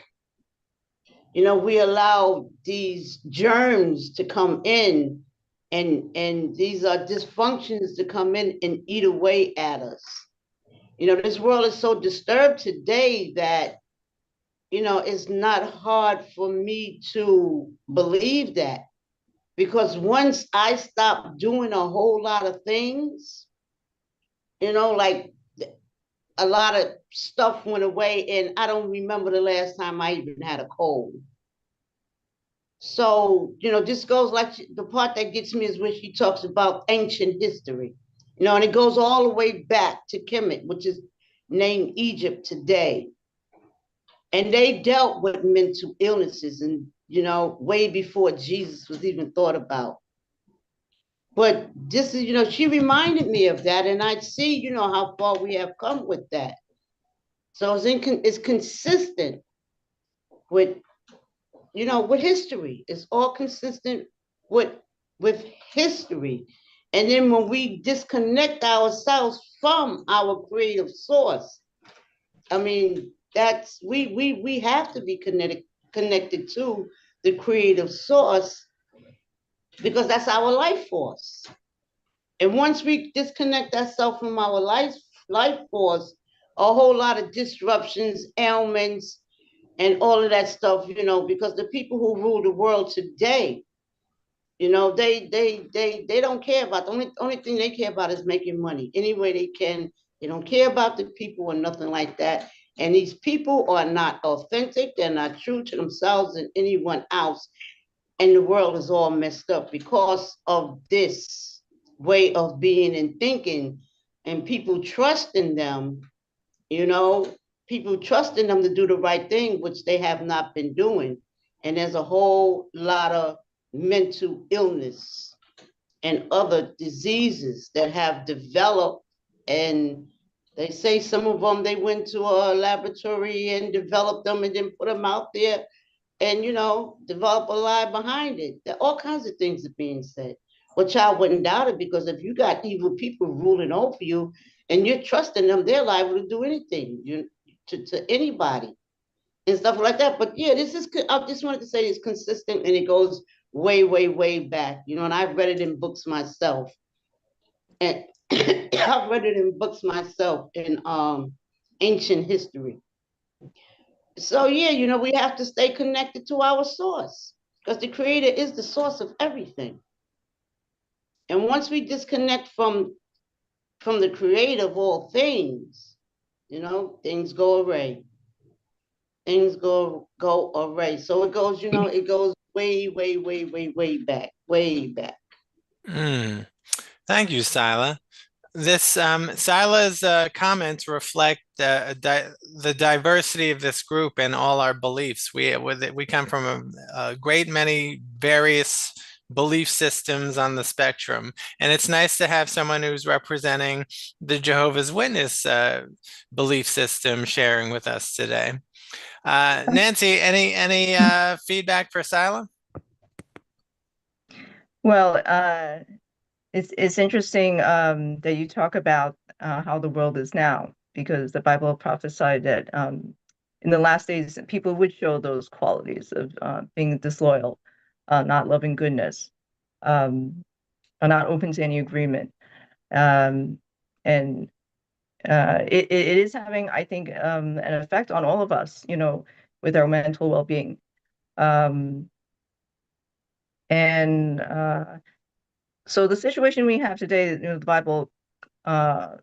we allow these germs to come in And these are dysfunctions that come in and eat away at us. You know, this world is so disturbed today that, you know, it's not hard for me to believe that. Because once I stopped doing a whole lot of things, you know, like a lot of stuff went away, and I don't remember the last time I even had a cold. So, you know, this goes like the part that gets me is when she talks about ancient history, you know, and it goes all the way back to Kemet, which is named Egypt today. And they dealt with mental illnesses, and, you know, way before Jesus was even thought about. But this is, you know, she reminded me of that, and I see, you know, how far we have come with that. So it's consistent with, you know, with history. It's all consistent with history. And then when we disconnect ourselves from our creative source, I mean, that's we have to be connected to the creative source, because that's our life force. And once we disconnect ourselves from our life force, a whole lot of disruptions, ailments, and all of that stuff, you know, because the people who rule the world today, you know, they don't care about, the only thing they care about is making money any way they can. They don't care about the people or nothing like that. And these people are not authentic. They're not true to themselves and anyone else. And the world is all messed up because of this way of being and thinking, and people trusting them, you know, people trusting them to do the right thing, which they have not been doing. And there's a whole lot of mental illness and other diseases that have developed. And they say some of them, they went to a laboratory and developed them and then put them out there and, you know, develop a lie behind it. There all kinds of things are being said, which I wouldn't doubt it, because if you got evil people ruling over you and you're trusting them, they're liable to do anything to anybody and stuff like that. But yeah, I just wanted to say it's consistent, and it goes way, way, way back, you know, and I've read it in books myself. And I've read it in books myself in ancient history. So yeah, you know, we have to stay connected to our source, because the creator is the source of everything. And once we disconnect from the creator of all things, you know, things go away. Things go away. So it goes, you know, it goes way, way, way, way, way back, way back.
Thank you, Sila. This Sila's comments reflect the diversity of this group and all our beliefs. We come from a great many various belief systems on the spectrum, and it's nice to have someone who's representing the Jehovah's Witness belief system sharing with us today. Nancy, any feedback for Sila?
Well, it's interesting that you talk about how the world is now, because the Bible prophesied that in the last days, people would show those qualities of being disloyal, not loving goodness, are not open to any agreement. And it is having, I think, an effect on all of us, you know, with our mental well-being. So the situation we have today, you know, the Bible, how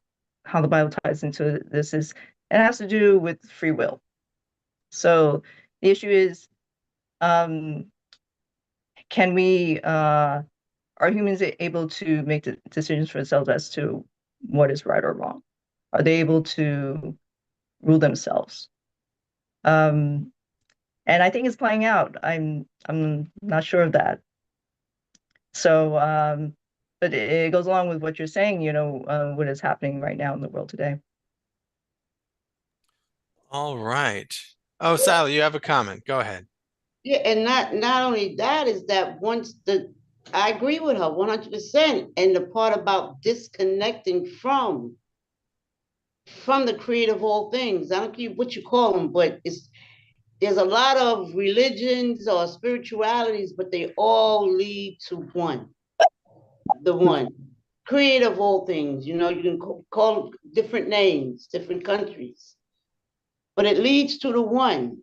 the Bible ties into this is, it has to do with free will. So the issue is, can we, are humans able to make the decisions for themselves as to what is right or wrong? Are they able to rule themselves? And I think it's playing out. I'm not sure of that. So, but it goes along with what you're saying, you know, what is happening right now in the world today.
All right. Oh, Sila, you have a comment. Go ahead.
Yeah, and not only that, is that I agree with her 100%. And the part about disconnecting from the creator of all things, I don't care what you call them, but there's a lot of religions or spiritualities, but they all lead to one. the one, creator of all things. You know, you can call different names, different countries, but it leads to the one.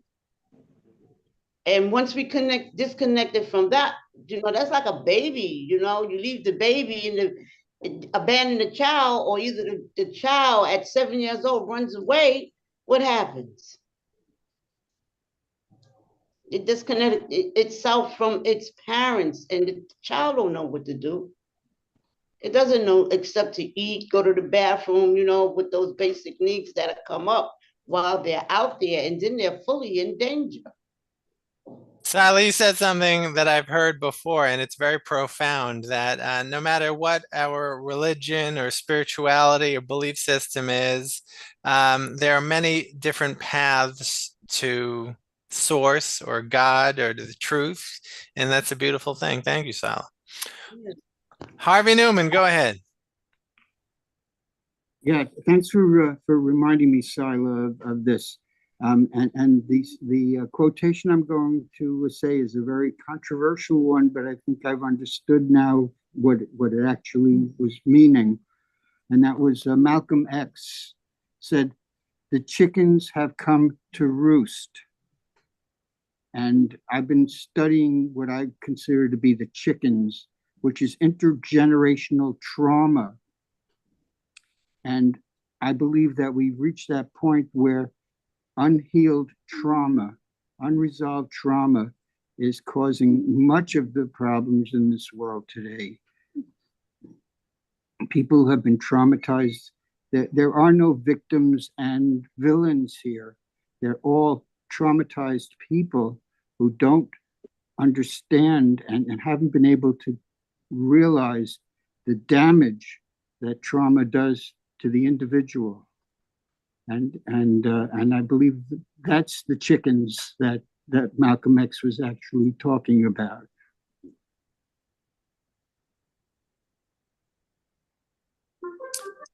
And once we disconnected from that, you know, that's like a baby. You know, you leave the baby in the abandon the child, or either the child at 7 years old runs away. What happens? It disconnected itself from its parents, and the child don't know what to do. It doesn't know except to eat, go to the bathroom, you know, with those basic needs that come up while they're out there, and then they're fully in danger.
Sally, you said something that I've heard before, and it's very profound, that no matter what our religion or spirituality or belief system is, there are many different paths to source or God or to the truth, and that's a beautiful thing. Thank you, Sally. Harvey Newman, go ahead.
Yeah, thanks for reminding me, Sila, of this. The quotation I'm going to say is a very controversial one, but I think I've understood now what it actually was meaning. And that was Malcolm X said, "The chickens have come to roost." And I've been studying what I consider to be the chickens, which is intergenerational trauma. And I believe that we've reached that point where unhealed trauma, unresolved trauma is causing much of the problems in this world today. People have been traumatized. There are no victims and villains here. They're all traumatized people who don't understand and haven't been able to realize the damage that trauma does to the individual. And I believe that's the chickens that Malcolm X was actually talking about.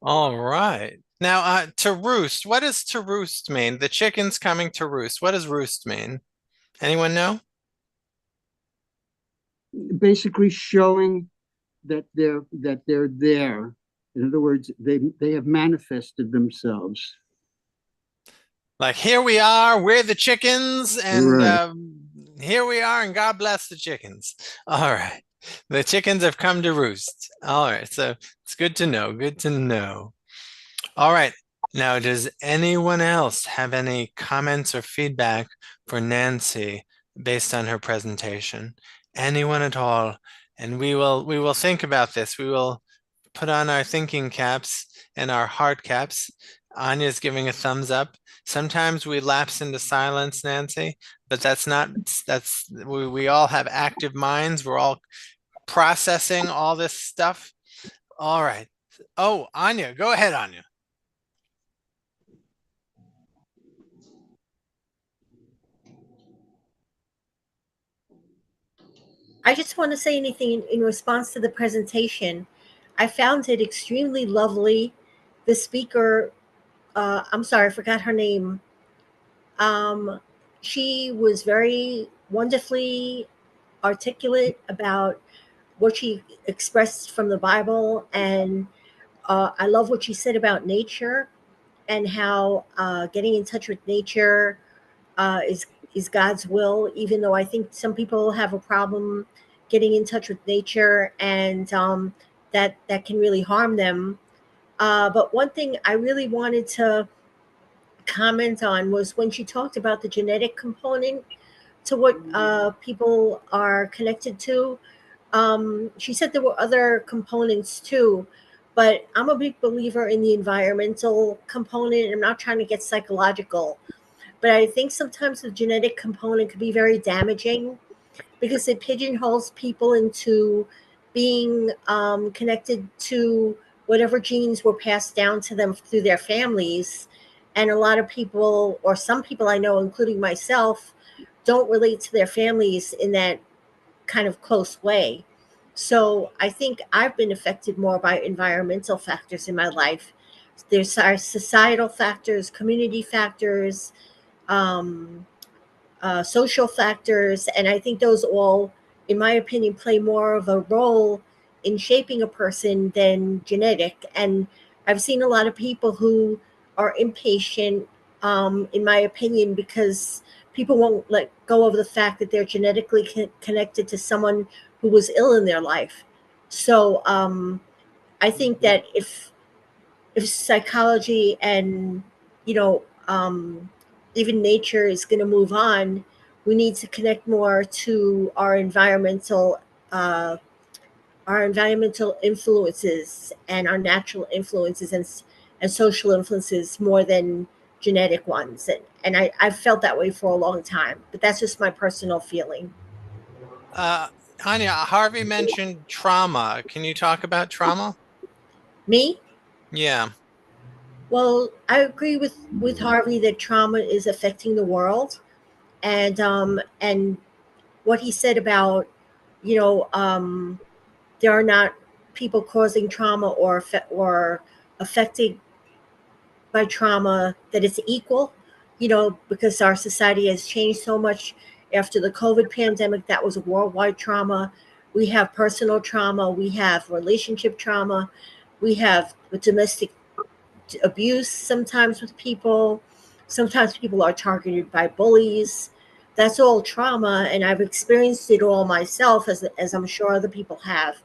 All right. Now, to roost, what does to roost mean? The chickens coming to roost. What does roost mean? Anyone know?
Basically showing that they're there. In other words, they have manifested themselves.
Like, here we are, we're the chickens, and
Right.
here we are, and God bless the chickens. All right. The chickens have come to roost. All right. So it's good to know. Good to know. All right. Now, does anyone else have any comments or feedback for Nancy based on her presentation? Anyone at all? And we will think about this. We will put on our thinking caps and our heart caps. Anya's giving a thumbs up. Sometimes we lapse into silence, Nancy, but we all have active minds. We're all processing all this stuff. All right. Oh, Anya, go ahead, Anya.
I just want to say anything in response to the presentation. I found it extremely lovely. The speaker, I'm sorry, I forgot her name. She was very wonderfully articulate about what she expressed from the Bible. And I love what she said about nature and how getting in touch with nature is God's will, even though I think some people have a problem getting in touch with nature, and that can really harm them. But one thing I really wanted to comment on was when she talked about the genetic component to what people are connected to. She said there were other components too, but I'm a big believer in the environmental component. I'm not trying to get psychological, but I think sometimes the genetic component could be very damaging because it pigeonholes people into being connected to whatever genes were passed down to them through their families. And a lot of people, or some people I know, including myself, don't relate to their families in that kind of close way. So I think I've been affected more by environmental factors in my life. There's our societal factors, community factors, um, social factors, and I think those all, in my opinion, play more of a role in shaping a person than genetic. And I've seen a lot of people who are impatient, in my opinion, because people won't let go of the fact that they're genetically connected to someone who was ill in their life. So I think that if psychology and, you know, even nature is going to move on, we need to connect more to uh, our environmental influences and our natural influences and social influences more than genetic ones. And I've felt that way for a long time, but that's just my personal feeling.
Anya, Harvey mentioned trauma. Can you talk about trauma?
Me?
Yeah.
Well, I agree with Harvey that trauma is affecting the world, and what he said about, you know, there are not people causing trauma or affected by trauma, that it's equal, you know, because our society has changed so much after the COVID pandemic. That was a worldwide trauma. We have personal trauma, we have relationship trauma, we have domestic abuse sometimes with people. Sometimes people are targeted by bullies. That's all trauma, and I've experienced it all myself, as I'm sure other people have.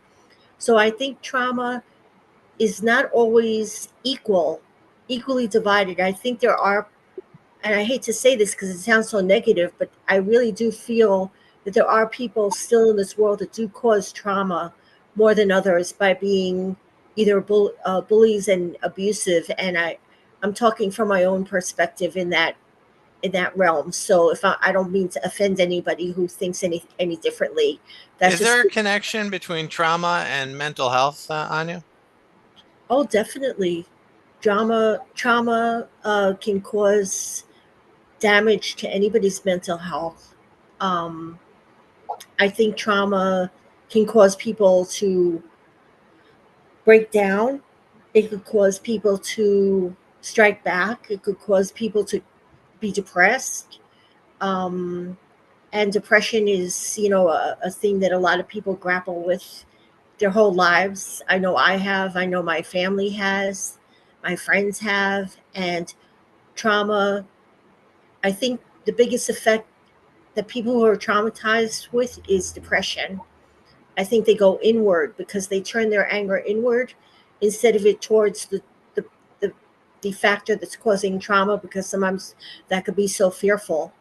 So I think trauma is not always equally divided. I think there are, and I hate to say this because it sounds so negative, but I really do feel that there are people still in this world that do cause trauma more than others by being either bullies and abusive. And I'm talking from my own perspective in that realm. So if I don't mean to offend anybody who thinks any differently. That's
Is
just
there a connection between trauma and mental health, Anya?
Oh, definitely. Trauma can cause damage to anybody's mental health. Um, I think trauma can cause people to break down. It could cause people to strike back. It could cause people to be depressed. Um, and depression is, you know, a thing that a lot of people grapple with their whole lives. I know I have. I know my family has. My friends have. And trauma, I think the biggest effect that people who are traumatized with is depression. I think they go inward because they turn their anger inward instead of it towards the, the, the factor that's causing trauma, because sometimes that could be so fearful.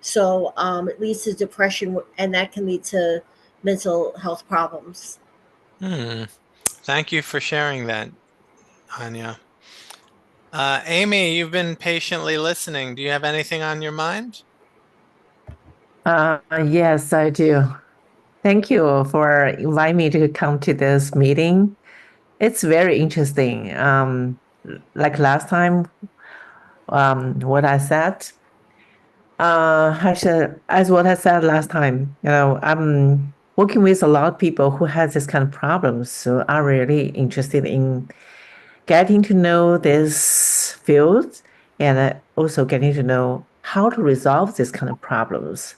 So it leads to depression, and that can lead to mental health problems.
Thank you for sharing that, Anya. Amy, you've been patiently listening. Do you have anything on your mind?
Yes, I do. Thank you for inviting me to come to this meeting. It's very interesting. Like last time, what I said, as what I said last time, you know, I'm working with a lot of people who has this kind of problems. So I'm really interested in getting to know this field and also getting to know how to resolve this kind of problems.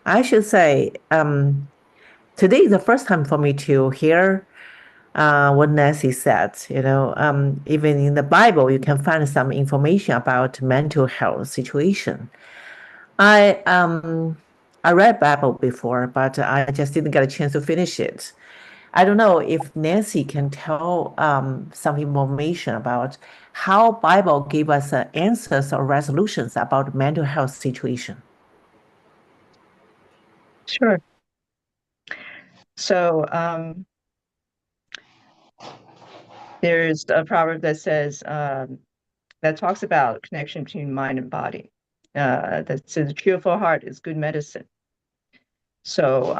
I should say, today is the first time for me to hear what Nancy said. You know, even in the Bible, you can find some information about mental health situation. I read Bible before, but I just didn't get a chance to finish it. I don't know if Nancy can tell some information about how Bible gave us answers or resolutions about mental health situation.
Sure. So there's a proverb that says that talks about connection between mind and body. That says a cheerful heart is good medicine. So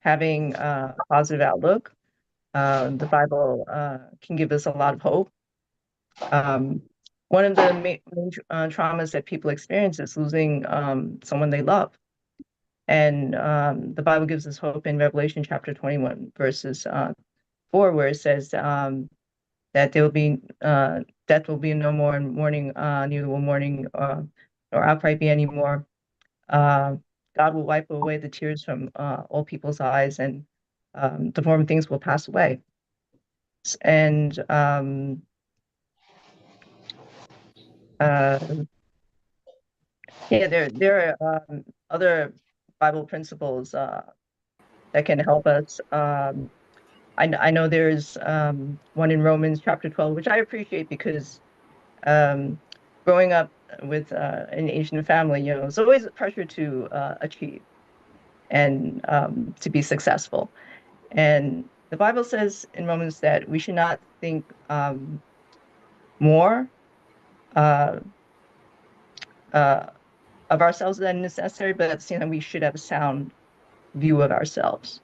having a positive outlook, the Bible can give us a lot of hope. One of the main traumas that people experience is losing someone they love. And the Bible gives us hope in Revelation chapter 21, verses 4, where it says that there will be death will be no more, and mourning, neither will mourning or outcry be anymore. God will wipe away the tears from all people's eyes, and the former things will pass away. And yeah, there are other Bible principles that can help us. I know there's one in Romans chapter 12, which I appreciate because growing up with an Asian family, you know, there's always a pressure to achieve and to be successful. And the Bible says in Romans that we should not think more of ourselves than necessary, but at the same time, we should have a sound view of ourselves,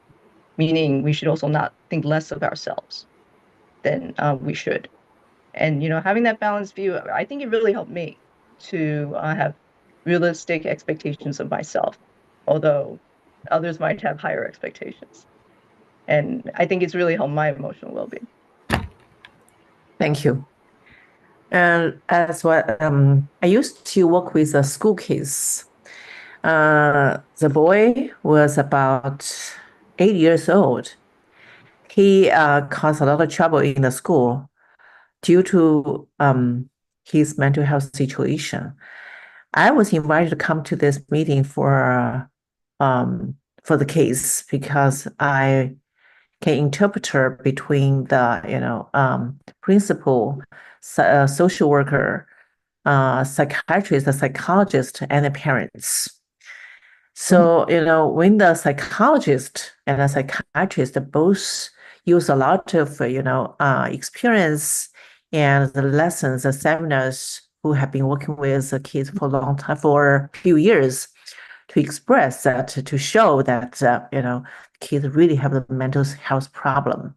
meaning we should also not think less of ourselves than we should. And, you know, having that balanced view, I think it really helped me to have realistic expectations of myself, although others might have higher expectations. And I think it's really helped my emotional well-being.
Thank you. And as well, I used to work with school kids. The boy was about 8 years old. He caused a lot of trouble in the school due to his mental health situation. I was invited to come to this meeting for the case because I can interpret between the principal, social worker, psychiatrist, the psychologist, and the parents. So, when the psychologist and the psychiatrist both use a lot of, experience and the lessons, the seminars who have been working with the kids for a long time, for a few years, to express that, to show that, kids really have a mental health problem.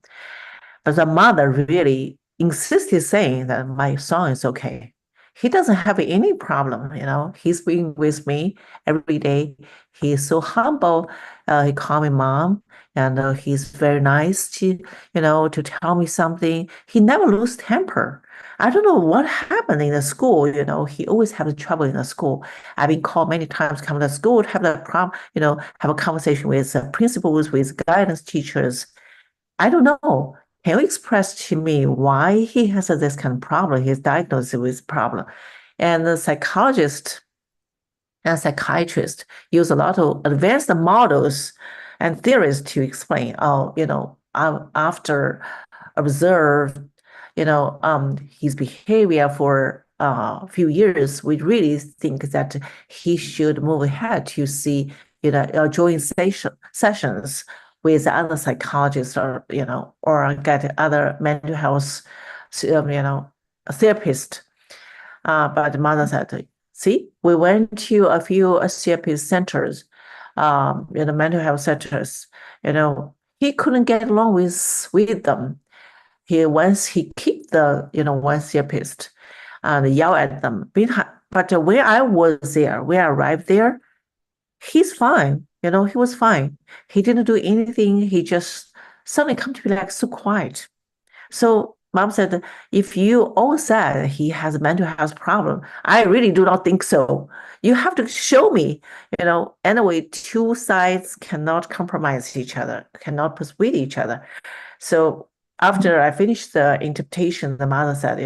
But the mother really insisted saying that my son is okay. He doesn't have any problem, He's been with me every day. He's so humble. He called me mom, and he's very nice to, to tell me something. He never lose temper. I don't know what happened in the school. He always has trouble in the school. I've been called many times, come to school, have a problem, have a conversation with principals, with guidance teachers. I don't know. Can you express to me why he has this kind of problem? He's diagnosed with problem. And the psychologist and psychiatrist use a lot of advanced models and theories to explain, after observe, his behavior for a few years, we really think that he should move ahead to see, join sessions with other psychologists or get other mental health, a therapist. But the mother said, see, we went to a few therapist centers, mental health centers, he couldn't get along with them. Once he kicked the, one therapist and yell at them. But when I was there, when I arrived there, he's fine. He was fine. He didn't do anything. He just suddenly come to be like so quiet. So mom said, if you all said he has a mental health problem, I really do not think so. You have to show me, anyway, two sides cannot compromise each other, cannot persuade each other. So after I finished the interpretation, the mother said,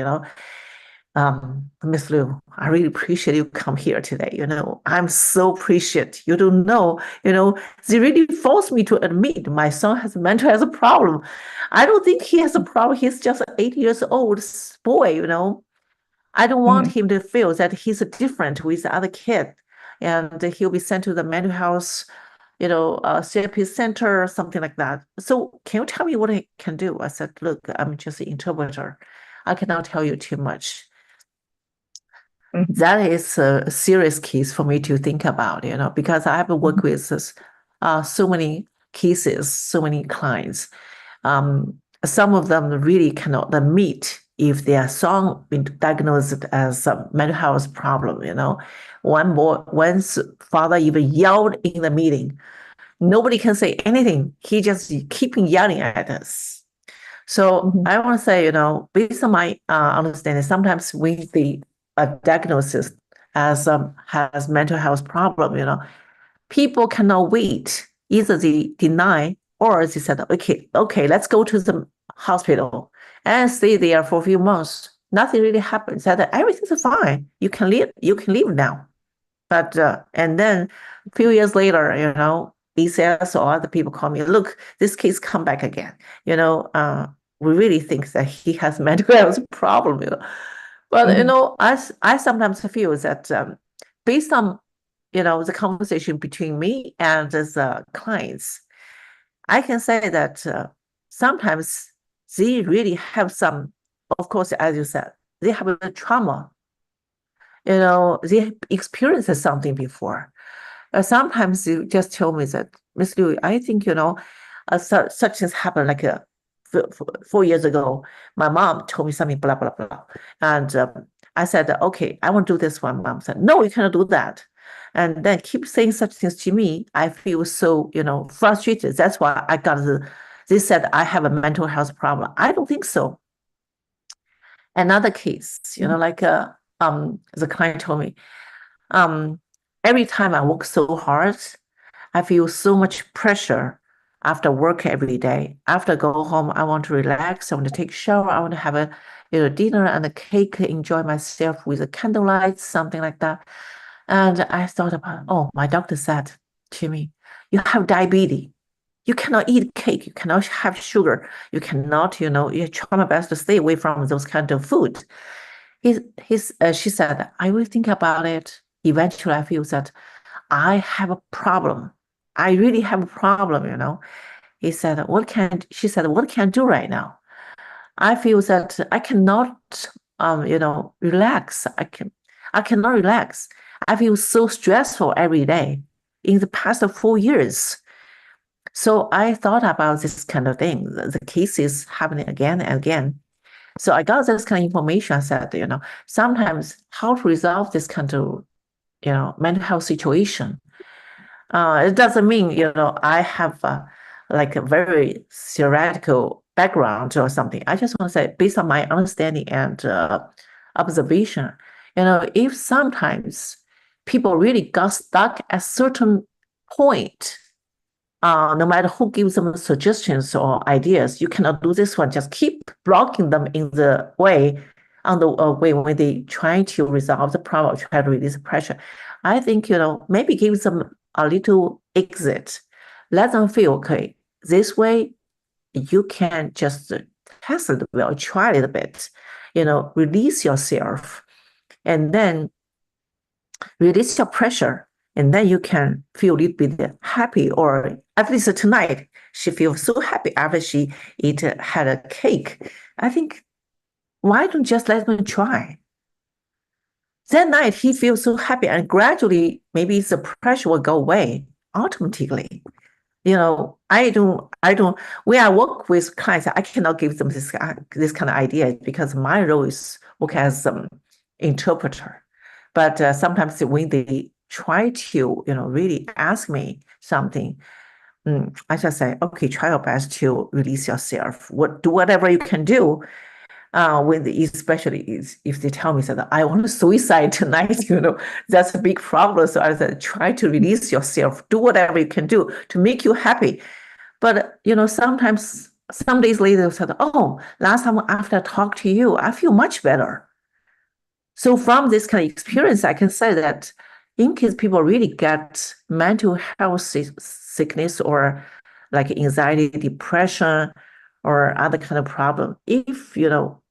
Miss Liu, I really appreciate you come here today. I'm so appreciate. You don't know, they really forced me to admit my son has a mental health problem. I don't think he has a problem. He's just an 8 years old boy, I don't want him to feel that he's different with the other kid and he'll be sent to the mental health, therapy center or something like that. So can you tell me what I can do? I said, look, I'm just an interpreter. I cannot tell you too much. That is a serious case for me to think about, because I have worked with so many cases, so many clients. Some of them really cannot admit if their son been diagnosed as a mental health problem. One's father even yelled in the meeting. Nobody can say anything. He just keeping yelling at us. So I want to say, based on my understanding, sometimes with the diagnosis as has mental health problem, people cannot wait. Either they deny or they said, okay, let's go to the hospital and stay there for a few months. Nothing really happens. That everything's fine. You can leave now. But and then a few years later, BCS or other people call me, look, this case come back again. We really think that he has mental health problem. But I sometimes feel that based on the conversation between me and the clients, I can say that sometimes they really have some, of course, as you said, they have a trauma. They experienced something before. Sometimes you just tell me that, Miss Liu, I think, such things happened like 4 years ago. My mom told me something, blah, blah, blah. And I said, okay, I want to do this one. Mom said, no, you cannot do that. And then keep saying such things to me. I feel so, frustrated. That's why they said I have a mental health problem. I don't think so. Another case, the client told me, every time I work so hard, I feel so much pressure after work every day. After I go home, I want to relax. I want to take a shower. I want to have a dinner and a cake, enjoy myself with a candlelight, something like that. And I thought about, my doctor said to me, you have diabetes. You cannot eat cake. You cannot have sugar. You cannot, you try my best to stay away from those kind of food. She said, I will think about it. Eventually, I feel that I have a problem. I really have a problem, She said, what can I do right now? I feel that I cannot, relax. I cannot relax. I feel so stressful every day in the past 4 years. So I thought about this kind of thing. The cases happening again and again. So I got this kind of information. I said, sometimes how to resolve this kind of, mental health situation. It doesn't mean, I have like a very theoretical background or something. I just want to say, based on my understanding and observation, if sometimes people really got stuck at a certain point, no matter who gives them suggestions or ideas, you cannot do this one. Just keep blocking them in the way, on the way when they try to resolve the problem, try to release pressure. I think, maybe give them a little exit. Let them feel, okay, this way you can just test it well, try it a bit, release yourself, and then release your pressure. And then you can feel a little bit happy, or at least tonight, she feels so happy after she had a cake. I think, why don't just let them try? That night, he feels so happy, and gradually, maybe the pressure will go away automatically. I don't, when I work with clients, I cannot give them this kind of idea because my role is work as interpreter. But sometimes when they try to, really ask me something, I just say, okay, try your best to release yourself. Do whatever you can do. Especially if they tell me that I want to suicide tonight, that's a big problem. So I said, try to release yourself. Do whatever you can do to make you happy. But sometimes, some days later, they said, oh, last time after I talked to you, I feel much better. So from this kind of experience, I can say that in case people really get mental health sickness or like anxiety, depression, or other kind of problem, if,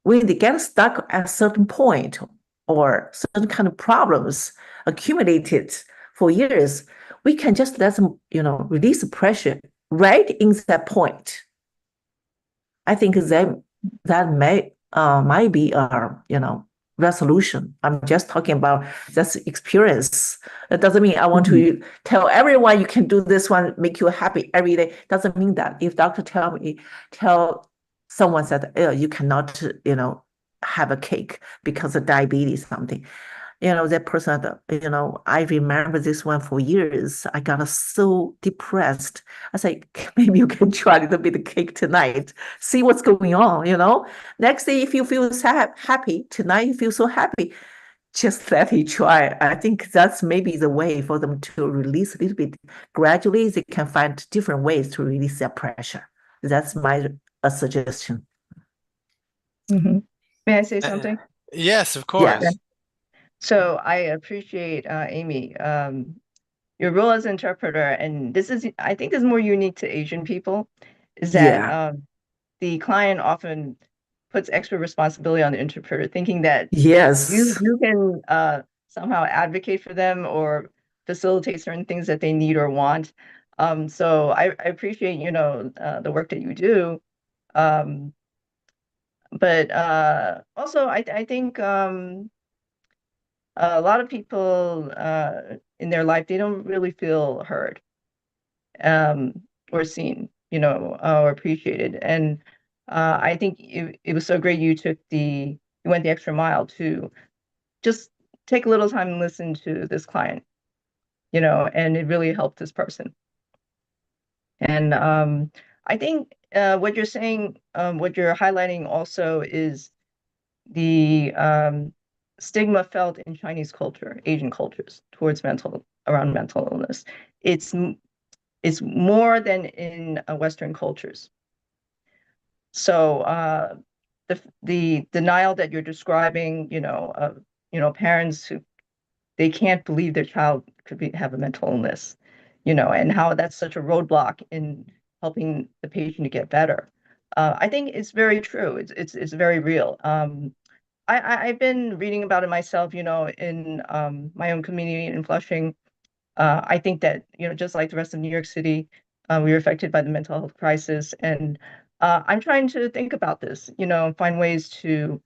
when they get stuck at a certain point or certain kind of problems accumulated for years, we can just let them, release the pressure right in that point. I think that might be a, resolution. I'm just talking about this experience. It doesn't mean I want to tell everyone you can do this one, make you happy every day. Doesn't mean that. If doctor tell someone that you cannot, have a cake because of diabetes, something, that person, I remember this one for years. I got so depressed. I say, maybe you can try a little bit of cake tonight, see what's going on, Next day, if you feel happy, tonight you feel so happy, just let it try. I think that's maybe the way for them to release a little bit. Gradually, they can find different ways to release their pressure. That's my suggestion.
May I say something?
Yes, of
Yeah.
course.
So I appreciate, Amy, your role as interpreter, and I think this is more unique to Asian people, is that
Yeah.
the client often puts extra responsibility on the interpreter, thinking that
Yes.
you can somehow advocate for them or facilitate certain things that they need or want. So I appreciate, the work that you do. But also, I think a lot of people in their life, they don't really feel heard or seen, or appreciated. And I think it was so great you went the extra mile to just take a little time and listen to this client, and it really helped this person. And I think what you're saying, what you're highlighting also is the stigma felt in Chinese culture, Asian cultures towards around mental illness. It's more than in Western cultures. So the denial that you're describing, parents who they can't believe their child could have a mental illness, and how that's such a roadblock in helping the patient to get better. I think it's very true. It's very real. I've been reading about it myself, in my own community in Flushing. I think that, just like the rest of New York City, we were affected by the mental health crisis. And I'm trying to think about this, find ways to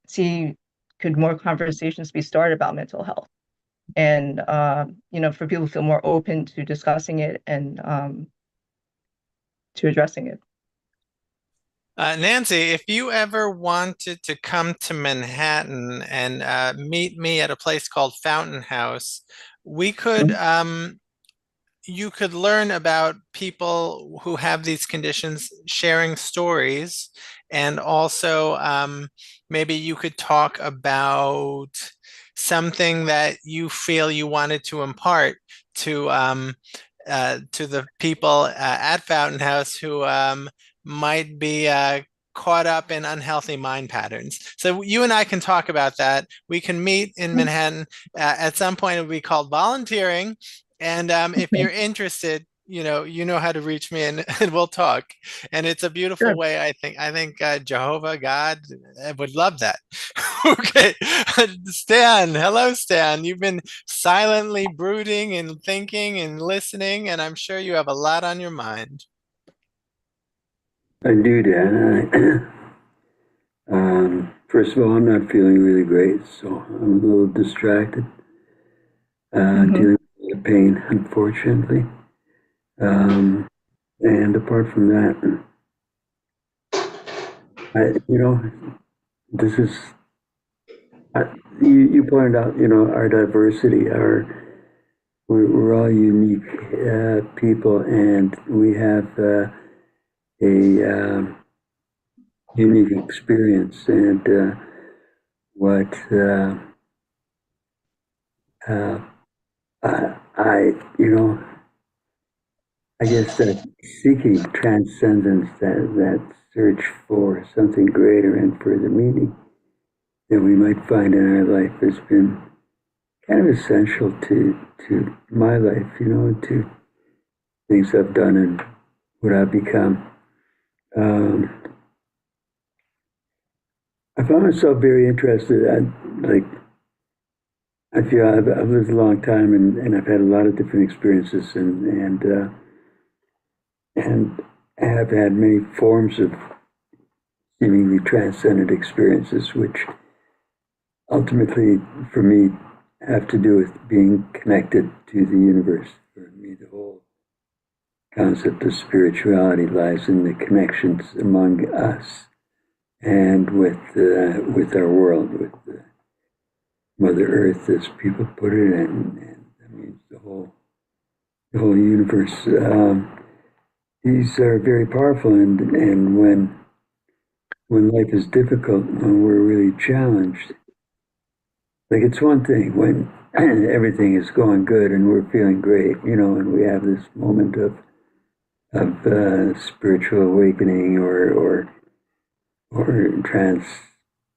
see could more conversations be started about mental health. And, for people to feel more open to discussing it and to addressing it.
Nancy, if you ever wanted to come to Manhattan and meet me at a place called Fountain House, we could you could learn about people who have these conditions sharing stories, and also maybe you could talk about something that you feel you wanted to impart to the people at Fountain House who might be caught up in unhealthy mind patterns. So you and I can talk about that. We can meet in Manhattan. At some point, it will be called volunteering. And if you're interested, you know how to reach me, and we'll talk. And it's a beautiful way. I think Jehovah, God, would love that. Okay, Stan. Hello, Stan. You've been silently brooding and thinking and listening, and I'm sure you have a lot on your mind.
I do, Dan. First of all, I'm not feeling really great, so I'm a little distracted. Dealing with pain, unfortunately. And apart from that, this is, you pointed out, our diversity, we're all unique people, and we have a unique experience, and what I guess that seeking transcendence, that search for something greater and for the meaning that we might find in our life has been kind of essential to my life, to things I've done and what I've become. I found myself very interested. I feel I've lived a long time, and I've had a lot of different experiences, and have had many forms of seemingly transcendent experiences, which ultimately, for me, have to do with being connected to the universe. For me, the whole concept of spirituality lies in the connections among us and with our world, with Mother Earth, as people put it, and that means the whole universe. These are very powerful, and when life is difficult, when we're really challenged, like it's one thing when everything is going good and we're feeling great, and we have this moment of spiritual awakening or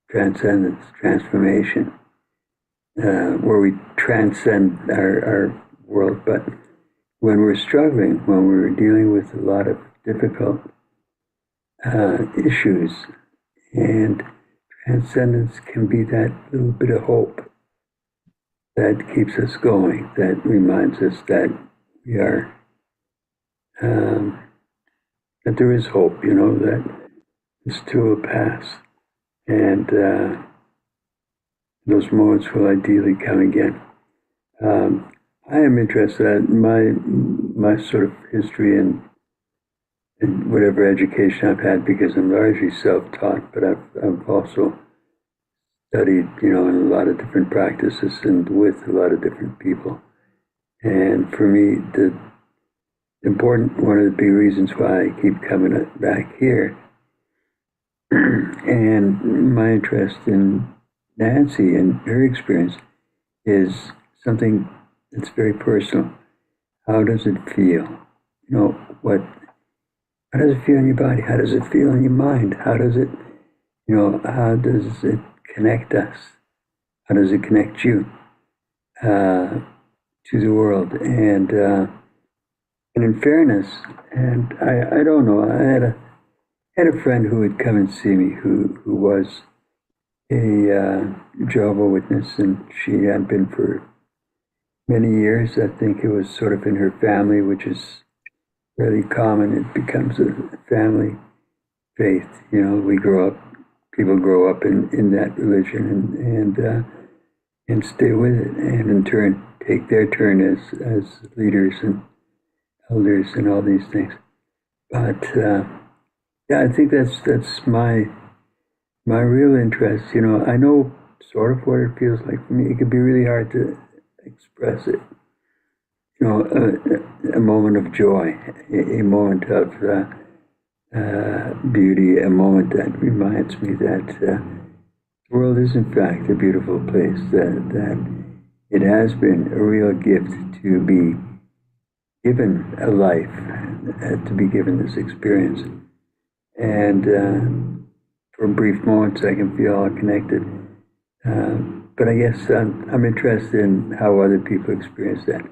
transcendence, transformation, where we transcend our world. But when we're struggling, when we're dealing with a lot of difficult issues, and transcendence can be that little bit of hope that keeps us going, that reminds us that we are, that there is hope, that this too will pass. And those moments will ideally come again. I am interested in my sort of history and whatever education I've had, because I'm largely self-taught, but I've also studied, in a lot of different practices and with a lot of different people. And for me, one of the big reasons why I keep coming back here, and my interest in Nancy and her experience, is something that's very personal. How does it feel? How does it feel in your body? How does it feel in your mind? How does it connect us? How does it connect you to the world? And in fairness, and I don't know, I had a friend who would come and see me who was a Jehovah Witness, and she had been for many years. I think it was sort of in her family, which is really common. It becomes a family faith. People grow up in that religion and stay with it, and in turn take their turn as leaders and elders and all these things. But yeah, I think that's my real interest. I know sort of what it feels like for me. It can be really hard to express it. A moment of joy, a moment of beauty, a moment that reminds me that the world is in fact a beautiful place, that it has been a real gift to be given a life, to be given this experience. And for brief moments I can feel all connected. But I guess I'm interested in how other people experience that.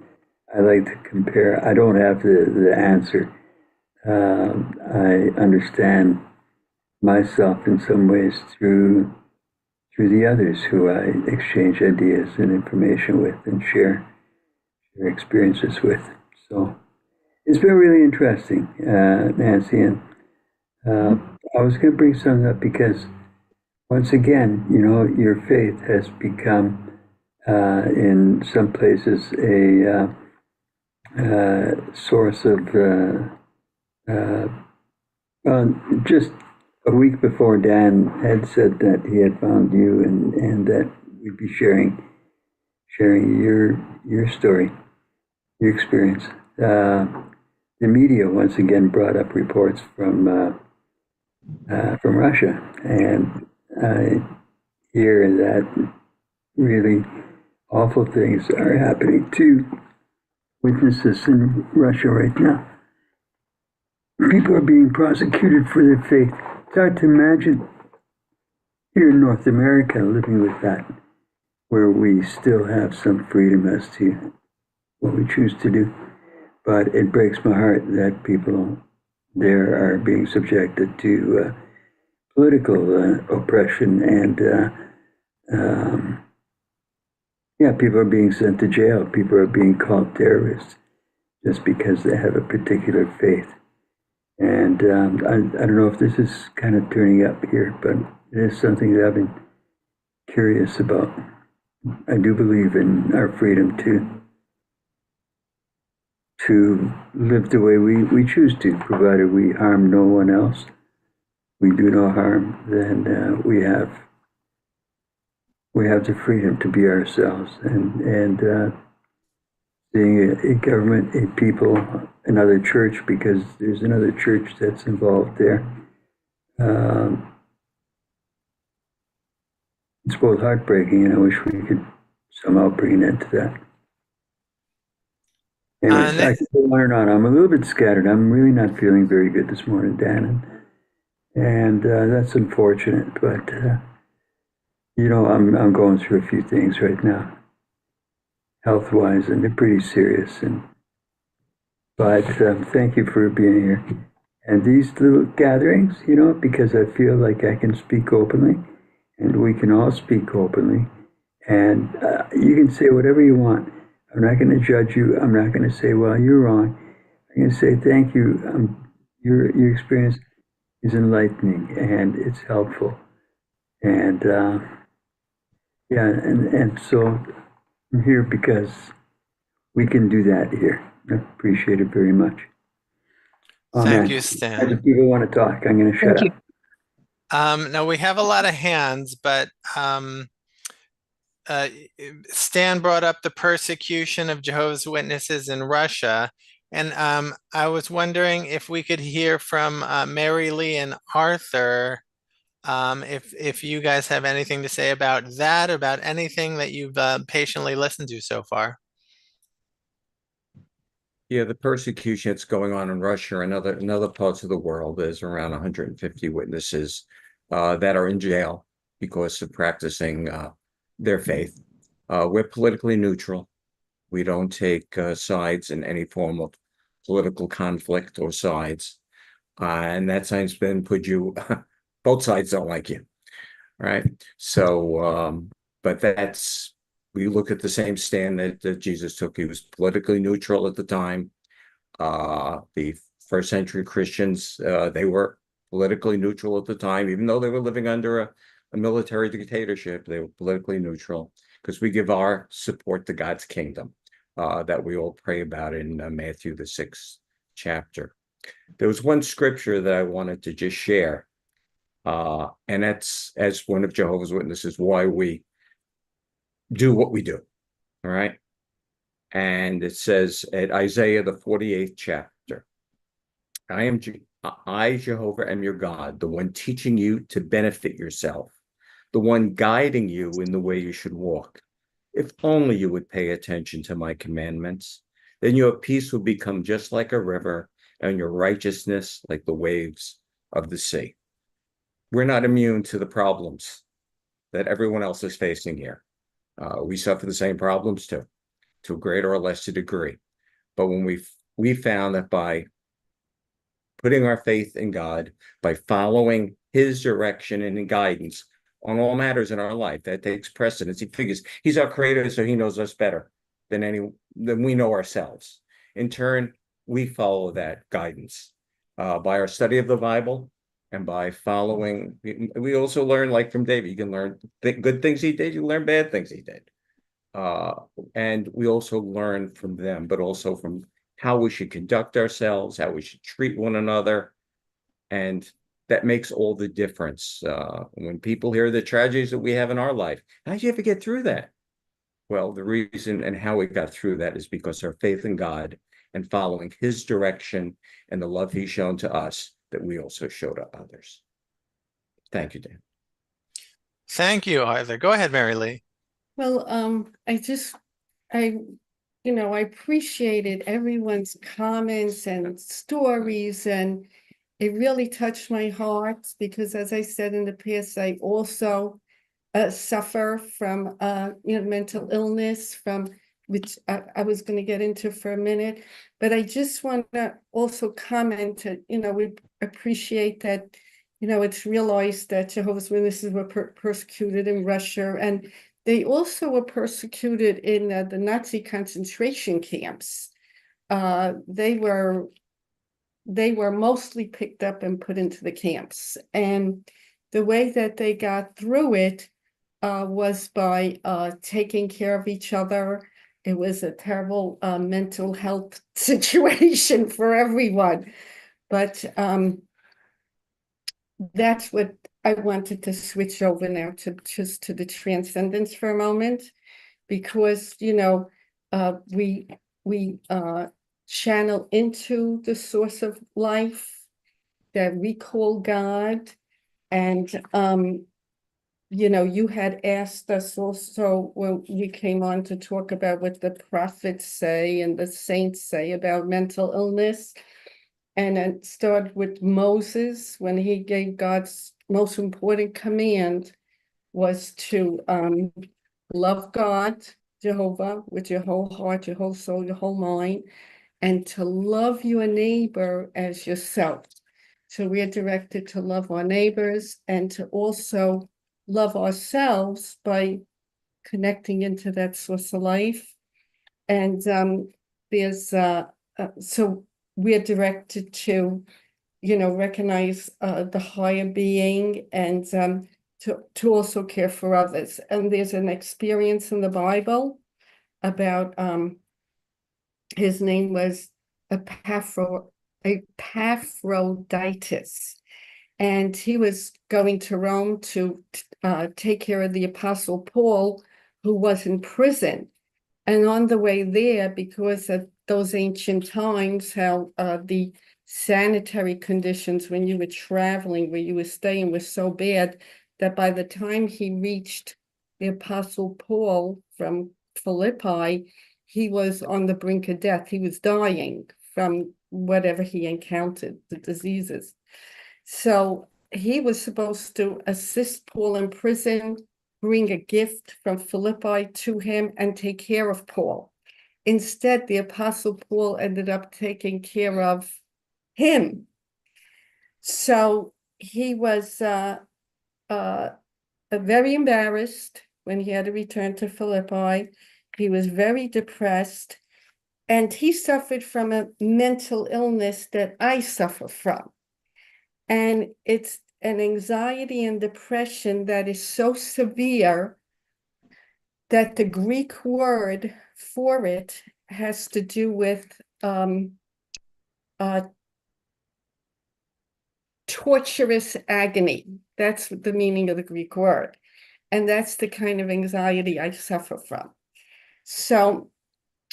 I like to compare. I don't have the answer. I understand myself in some ways through the others who I exchange ideas and information with and share experiences with. So it's been really interesting, Nancy. And I was going to bring something up because, once again, your faith has become, in some places, a source of, just a week before, Dan had said that he had found you and that we'd be sharing your story, your experience. The media once again brought up reports from Russia, and I hear that really awful things are happening to witnesses in Russia right now. People are being prosecuted for their faith. It's hard to imagine here in North America living with that, where we still have some freedom as to what we choose to do. But it breaks my heart that people there are being subjected to political oppression, and people are being sent to jail. People are being called terrorists just because they have a particular faith. And I don't know if this is kind of turning up here, but it is something that I've been curious about. I do believe in our freedom to live the way we choose to, provided we harm no one else. We do no harm, then we have the freedom to be ourselves. And seeing a government, a people, another church, because there's another church that's involved there. it's both heartbreaking, and I wish we could somehow bring an end to that. Anyways, I can go on and on. I'm a little bit scattered. I'm really not feeling very good this morning, Dan, and that's unfortunate. But I'm going through a few things right now, health-wise, and they're pretty serious. But thank you for being here. And these little gatherings, because I feel like I can speak openly, and we can all speak openly, and you can say whatever you want. I'm not going to judge you. I'm not going to say, well, you're wrong. I'm going to say, thank you. Your experience is enlightening and it's helpful. And and so I'm here because we can do that here. I appreciate it very much.
Thank you, Stan.
If people want to talk, I'm going to shut up.
Now we have a lot of hands, but Stan brought up the persecution of Jehovah's Witnesses in Russia. And I was wondering if we could hear from Mary Lee and Arthur, if you guys have anything to say about that, about anything that you've patiently listened to so far.
Yeah, the persecution that's going on in Russia and other parts of the world. There's around 150 witnesses that are in jail because of practicing their faith. We're politically neutral. We don't take sides in any form of political conflict or sides. And that sign's been put you, both sides don't like you, right? So, but we look at the same stand that Jesus took. He was politically neutral at the time. The first century Christians, they were politically neutral at the time, even though they were living under a military dictatorship. They were politically neutral because we give our support to God's kingdom that we all pray about in Matthew, the 6th chapter. There was one scripture that I wanted to just share, and that's, as one of Jehovah's Witnesses, why we do what we do, all right? And it says at Isaiah, the 48th chapter, I, Jehovah, am your God, the one teaching you to benefit yourself, the one guiding you in the way you should walk. If only you would pay attention to my commandments, then your peace will become just like a river and your righteousness like the waves of the sea. We're not immune to the problems that everyone else is facing here. We suffer the same problems too, to a greater or lesser degree. But when we found that by putting our faith in God, by following his direction and guidance on all matters in our life, that takes precedence. He figures he's our creator, so he knows us better than we know ourselves. In turn, we follow that guidance by our study of the Bible and by following. We also learn, like from David, you can learn good things he did, you learn bad things he did. And we also learn from them, but also from how we should conduct ourselves, how we should treat one another. And that makes all the difference. When people hear the tragedies that we have in our life, how did you ever get through that? Well, the reason and how we got through that is because our faith in God and following his direction and the love he's shown to us that we also show to others. Thank you, Dan.
Thank you, Arthur. Go ahead, Mary Lee.
Well, I appreciated everyone's comments and stories, and it really touched my heart because, as I said in the past, I also suffer from mental illness, from which I was going to get into for a minute. But I just want to also comment that, we appreciate that, it's realized that Jehovah's Witnesses were persecuted in Russia, and they also were persecuted in the Nazi concentration camps. They were mostly picked up and put into the camps. And the way that they got through it was by taking care of each other. It was a terrible mental health situation for everyone. But that's what I wanted to switch over now to the transcendence for a moment, because we channel into the source of life that we call God, and you had asked us also when we came on to talk about what the prophets say and the saints say about mental illness. And it started with Moses when he gave God's most important command was to love God, Jehovah, with your whole heart, your whole soul, your whole mind, and to love your neighbor as yourself. So we are directed to love our neighbors and to also love ourselves by connecting into that source of life. And so we're directed to, recognize the higher being and to also care for others. And there's an experience in the Bible about his name was Epaphroditus, and he was going to Rome to take care of the Apostle Paul, who was in prison. And on the way there, because of those ancient times, how the sanitary conditions when you were traveling, where you were staying, was so bad that by the time he reached the Apostle Paul from Philippi, he was on the brink of death. He was dying from whatever he encountered, the diseases. So he was supposed to assist Paul in prison, bring a gift from Philippi to him, and take care of Paul. Instead, the Apostle Paul ended up taking care of him. So he was very embarrassed when he had to return to Philippi. He was very depressed, and he suffered from a mental illness that I suffer from. And it's an anxiety and depression that is so severe that the Greek word for it has to do with torturous agony. That's the meaning of the Greek word. And that's the kind of anxiety I suffer from. So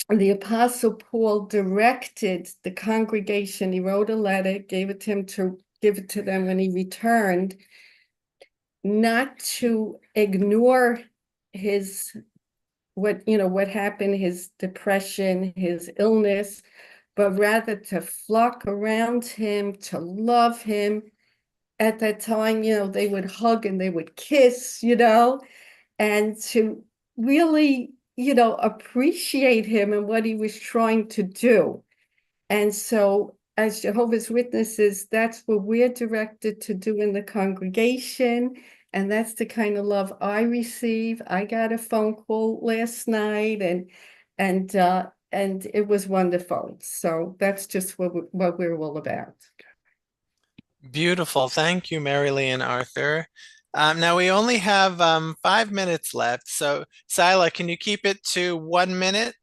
the Apostle Paul directed the congregation, he wrote a letter, gave it to him to give it to them when he returned, not to ignore what happened, his depression, his illness, but rather to flock around him, to love him. At that time, they would hug and they would kiss, and to really, appreciate him and what he was trying to do. And so as Jehovah's Witnesses, that's what we're directed to do in the congregation. And that's the kind of love I receive. I got a phone call last night and it was wonderful. So that's just what we're all about.
Beautiful. Thank you, Mary Lee and Arthur. Now we only have 5 minutes left. So Sila, can you keep it to 1 minute?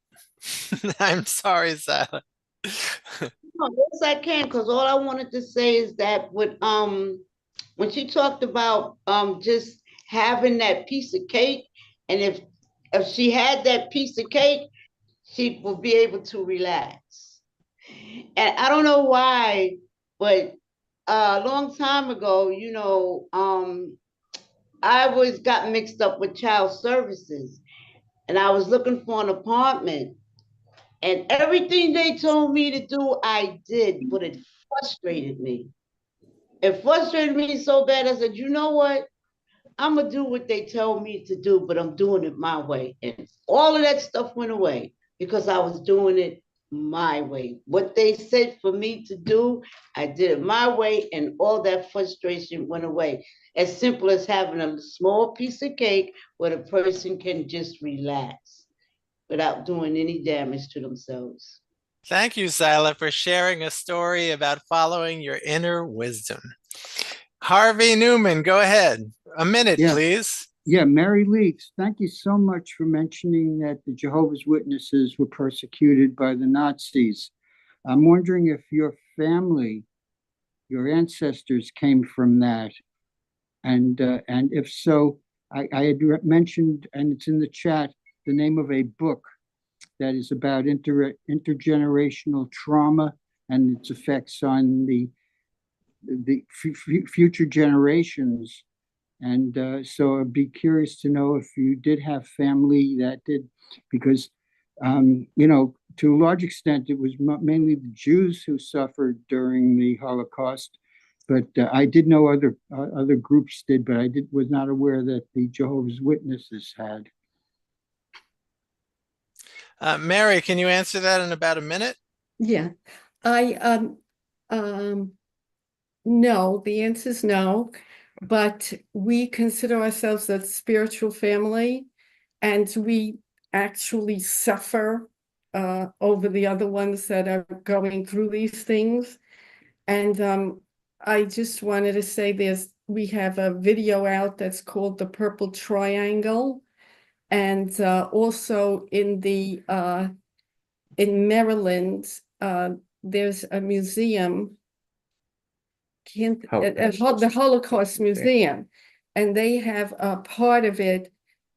I'm sorry, Sila.
No, yes, I can, because all I wanted to say is that when she talked about just having that piece of cake, and if she had that piece of cake, she would be able to relax. And I don't know why, but a long time ago, I always got mixed up with child services, and I was looking for an apartment. And everything they told me to do, I did, but it frustrated me. It frustrated me so bad, I said, you know what? I'm going to do what they tell me to do, but I'm doing it my way. And all of that stuff went away because I was doing it my way. What they said for me to do, I did it my way, and all that frustration went away. As simple as having a small piece of cake where the person can just relax without doing any damage to themselves.
Thank you, Sila, for sharing a story about following your inner wisdom. Harvey Newman, go ahead. A minute, please.
Yeah, Mary Leaks, thank you so much for mentioning that the Jehovah's Witnesses were persecuted by the Nazis. I'm wondering if your family, your ancestors came from that. And if so, I had mentioned, and it's in the chat, the name of a book that is about intergenerational trauma and its effects on the future generations And so I'd be curious to know if you did have family that did, because, to a large extent, it was mainly the Jews who suffered during the Holocaust. But I did know other groups did, but was not aware that the Jehovah's Witnesses had.
Mary, can you answer that in about a minute?
Yeah, I no, the answer is no, but we consider ourselves a spiritual family, and we actually suffer over the other ones that are going through these things. And I just wanted to say we have a video out that's called The Purple Triangle, and also in Maryland, there's a museum, the Holocaust Museum, and they have a part of it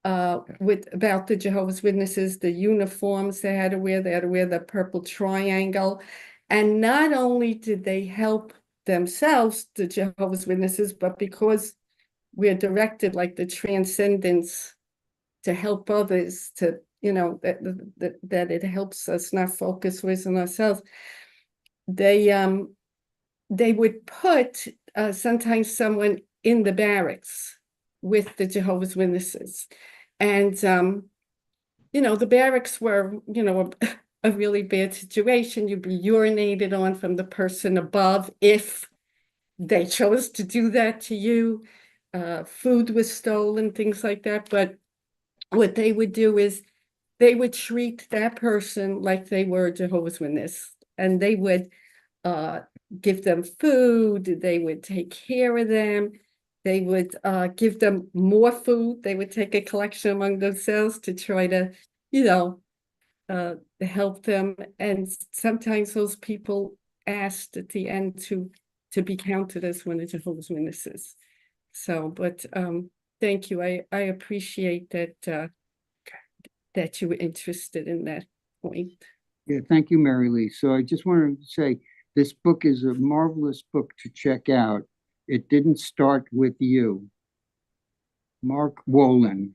about the Jehovah's Witnesses, the uniforms they had to wear the purple triangle. And not only did they help themselves, the Jehovah's Witnesses, but because we're directed like the transcendence to help others, to, that it helps us not focus on ourselves. They would put sometimes someone in the barracks with the Jehovah's Witnesses. And, the barracks were, a really bad situation. You'd be urinated on from the person above if they chose to do that to you. Food was stolen, things like that. But what they would do is they would treat that person like they were a Jehovah's Witness, and they would give them food, they would take care of them, they would give them more food, they would take a collection among themselves to try to, help them. And sometimes those people asked at the end to be counted as one of Jehovah's Witnesses. So, but thank you. I appreciate that that you were interested in that point.
Yeah, thank you, Mary Lee. So I just wanted to say, this book is a marvelous book to check out. It Didn't Start With You. Mark Wolin.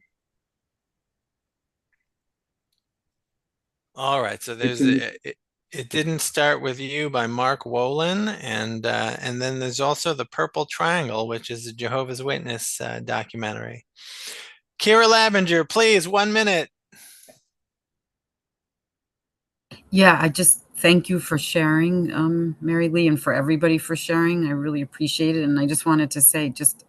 All right, so there's It Didn't Start With You by Mark Wolin, and then there's also The Purple Triangle, which is a Jehovah's Witness documentary. Kira Labinger, please, 1 minute.
Yeah, I just thank you for sharing, Mary Lee, and for everybody for sharing. I really appreciate it. And I just wanted to say just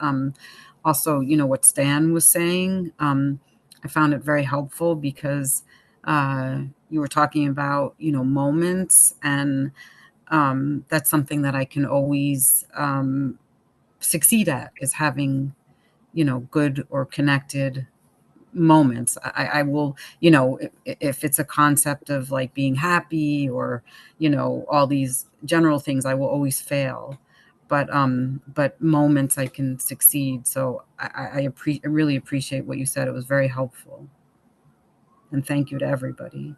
also, what Stan was saying, I found it very helpful because you were talking about, moments, and that's something that I can always succeed at, is having, good or connected moments. I will, if it's a concept of like being happy or, all these general things, I will always fail. But moments I can succeed. So I really appreciate what you said. It was very helpful. And thank you to everybody.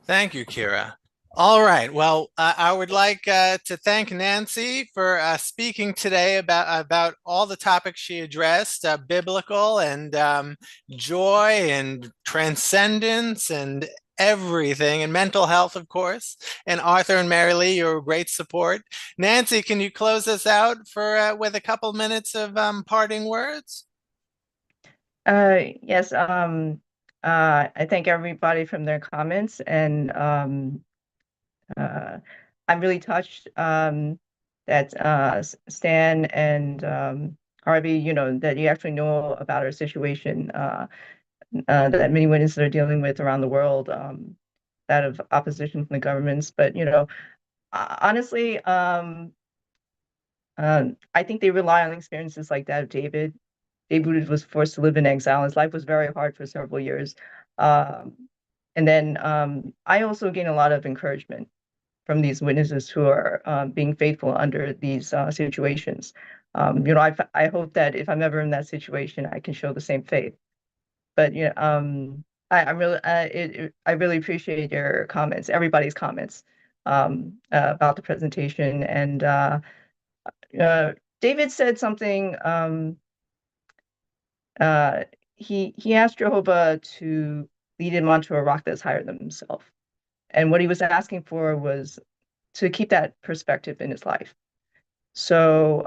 Thank you, Kira. All right. Well, I would like to thank Nancy for speaking today about all the topics she addressed, biblical and joy and transcendence and everything, and mental health, of course. And Arthur and Mary Lee, you're great support. Nancy, can you close us out with a couple minutes of parting words?
Yes. I thank everybody from their comments, and I'm really touched that Stan and Harvey, that you actually know about our situation that many witnesses are dealing with around the world, that of opposition from the governments. But honestly, I think they rely on experiences like that of David. David was forced to live in exile. His life was very hard for several years. And then I also gain a lot of encouragement from these witnesses who are being faithful under these situations. I hope that if I'm ever in that situation, I can show the same faith. But I really appreciate your comments, everybody's comments about the presentation. And David said something he asked Jehovah to lead him onto a rock that's higher than himself. And what he was asking for was to keep that perspective in his life. So,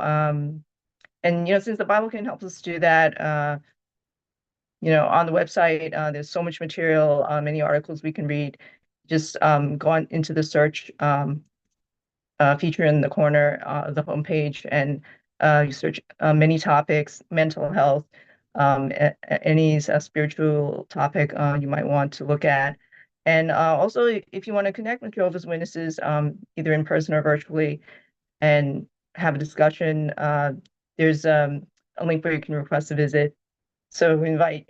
and since the Bible can help us do that, on the website, there's so much material, many articles we can read. Just go on into the search feature in the corner of the homepage, and you search many topics, mental health, any spiritual topic you might want to look at. And also, if you want to connect with Jehovah's Witnesses, either in person or virtually, and have a discussion, there's a link where you can request a visit. So we invite,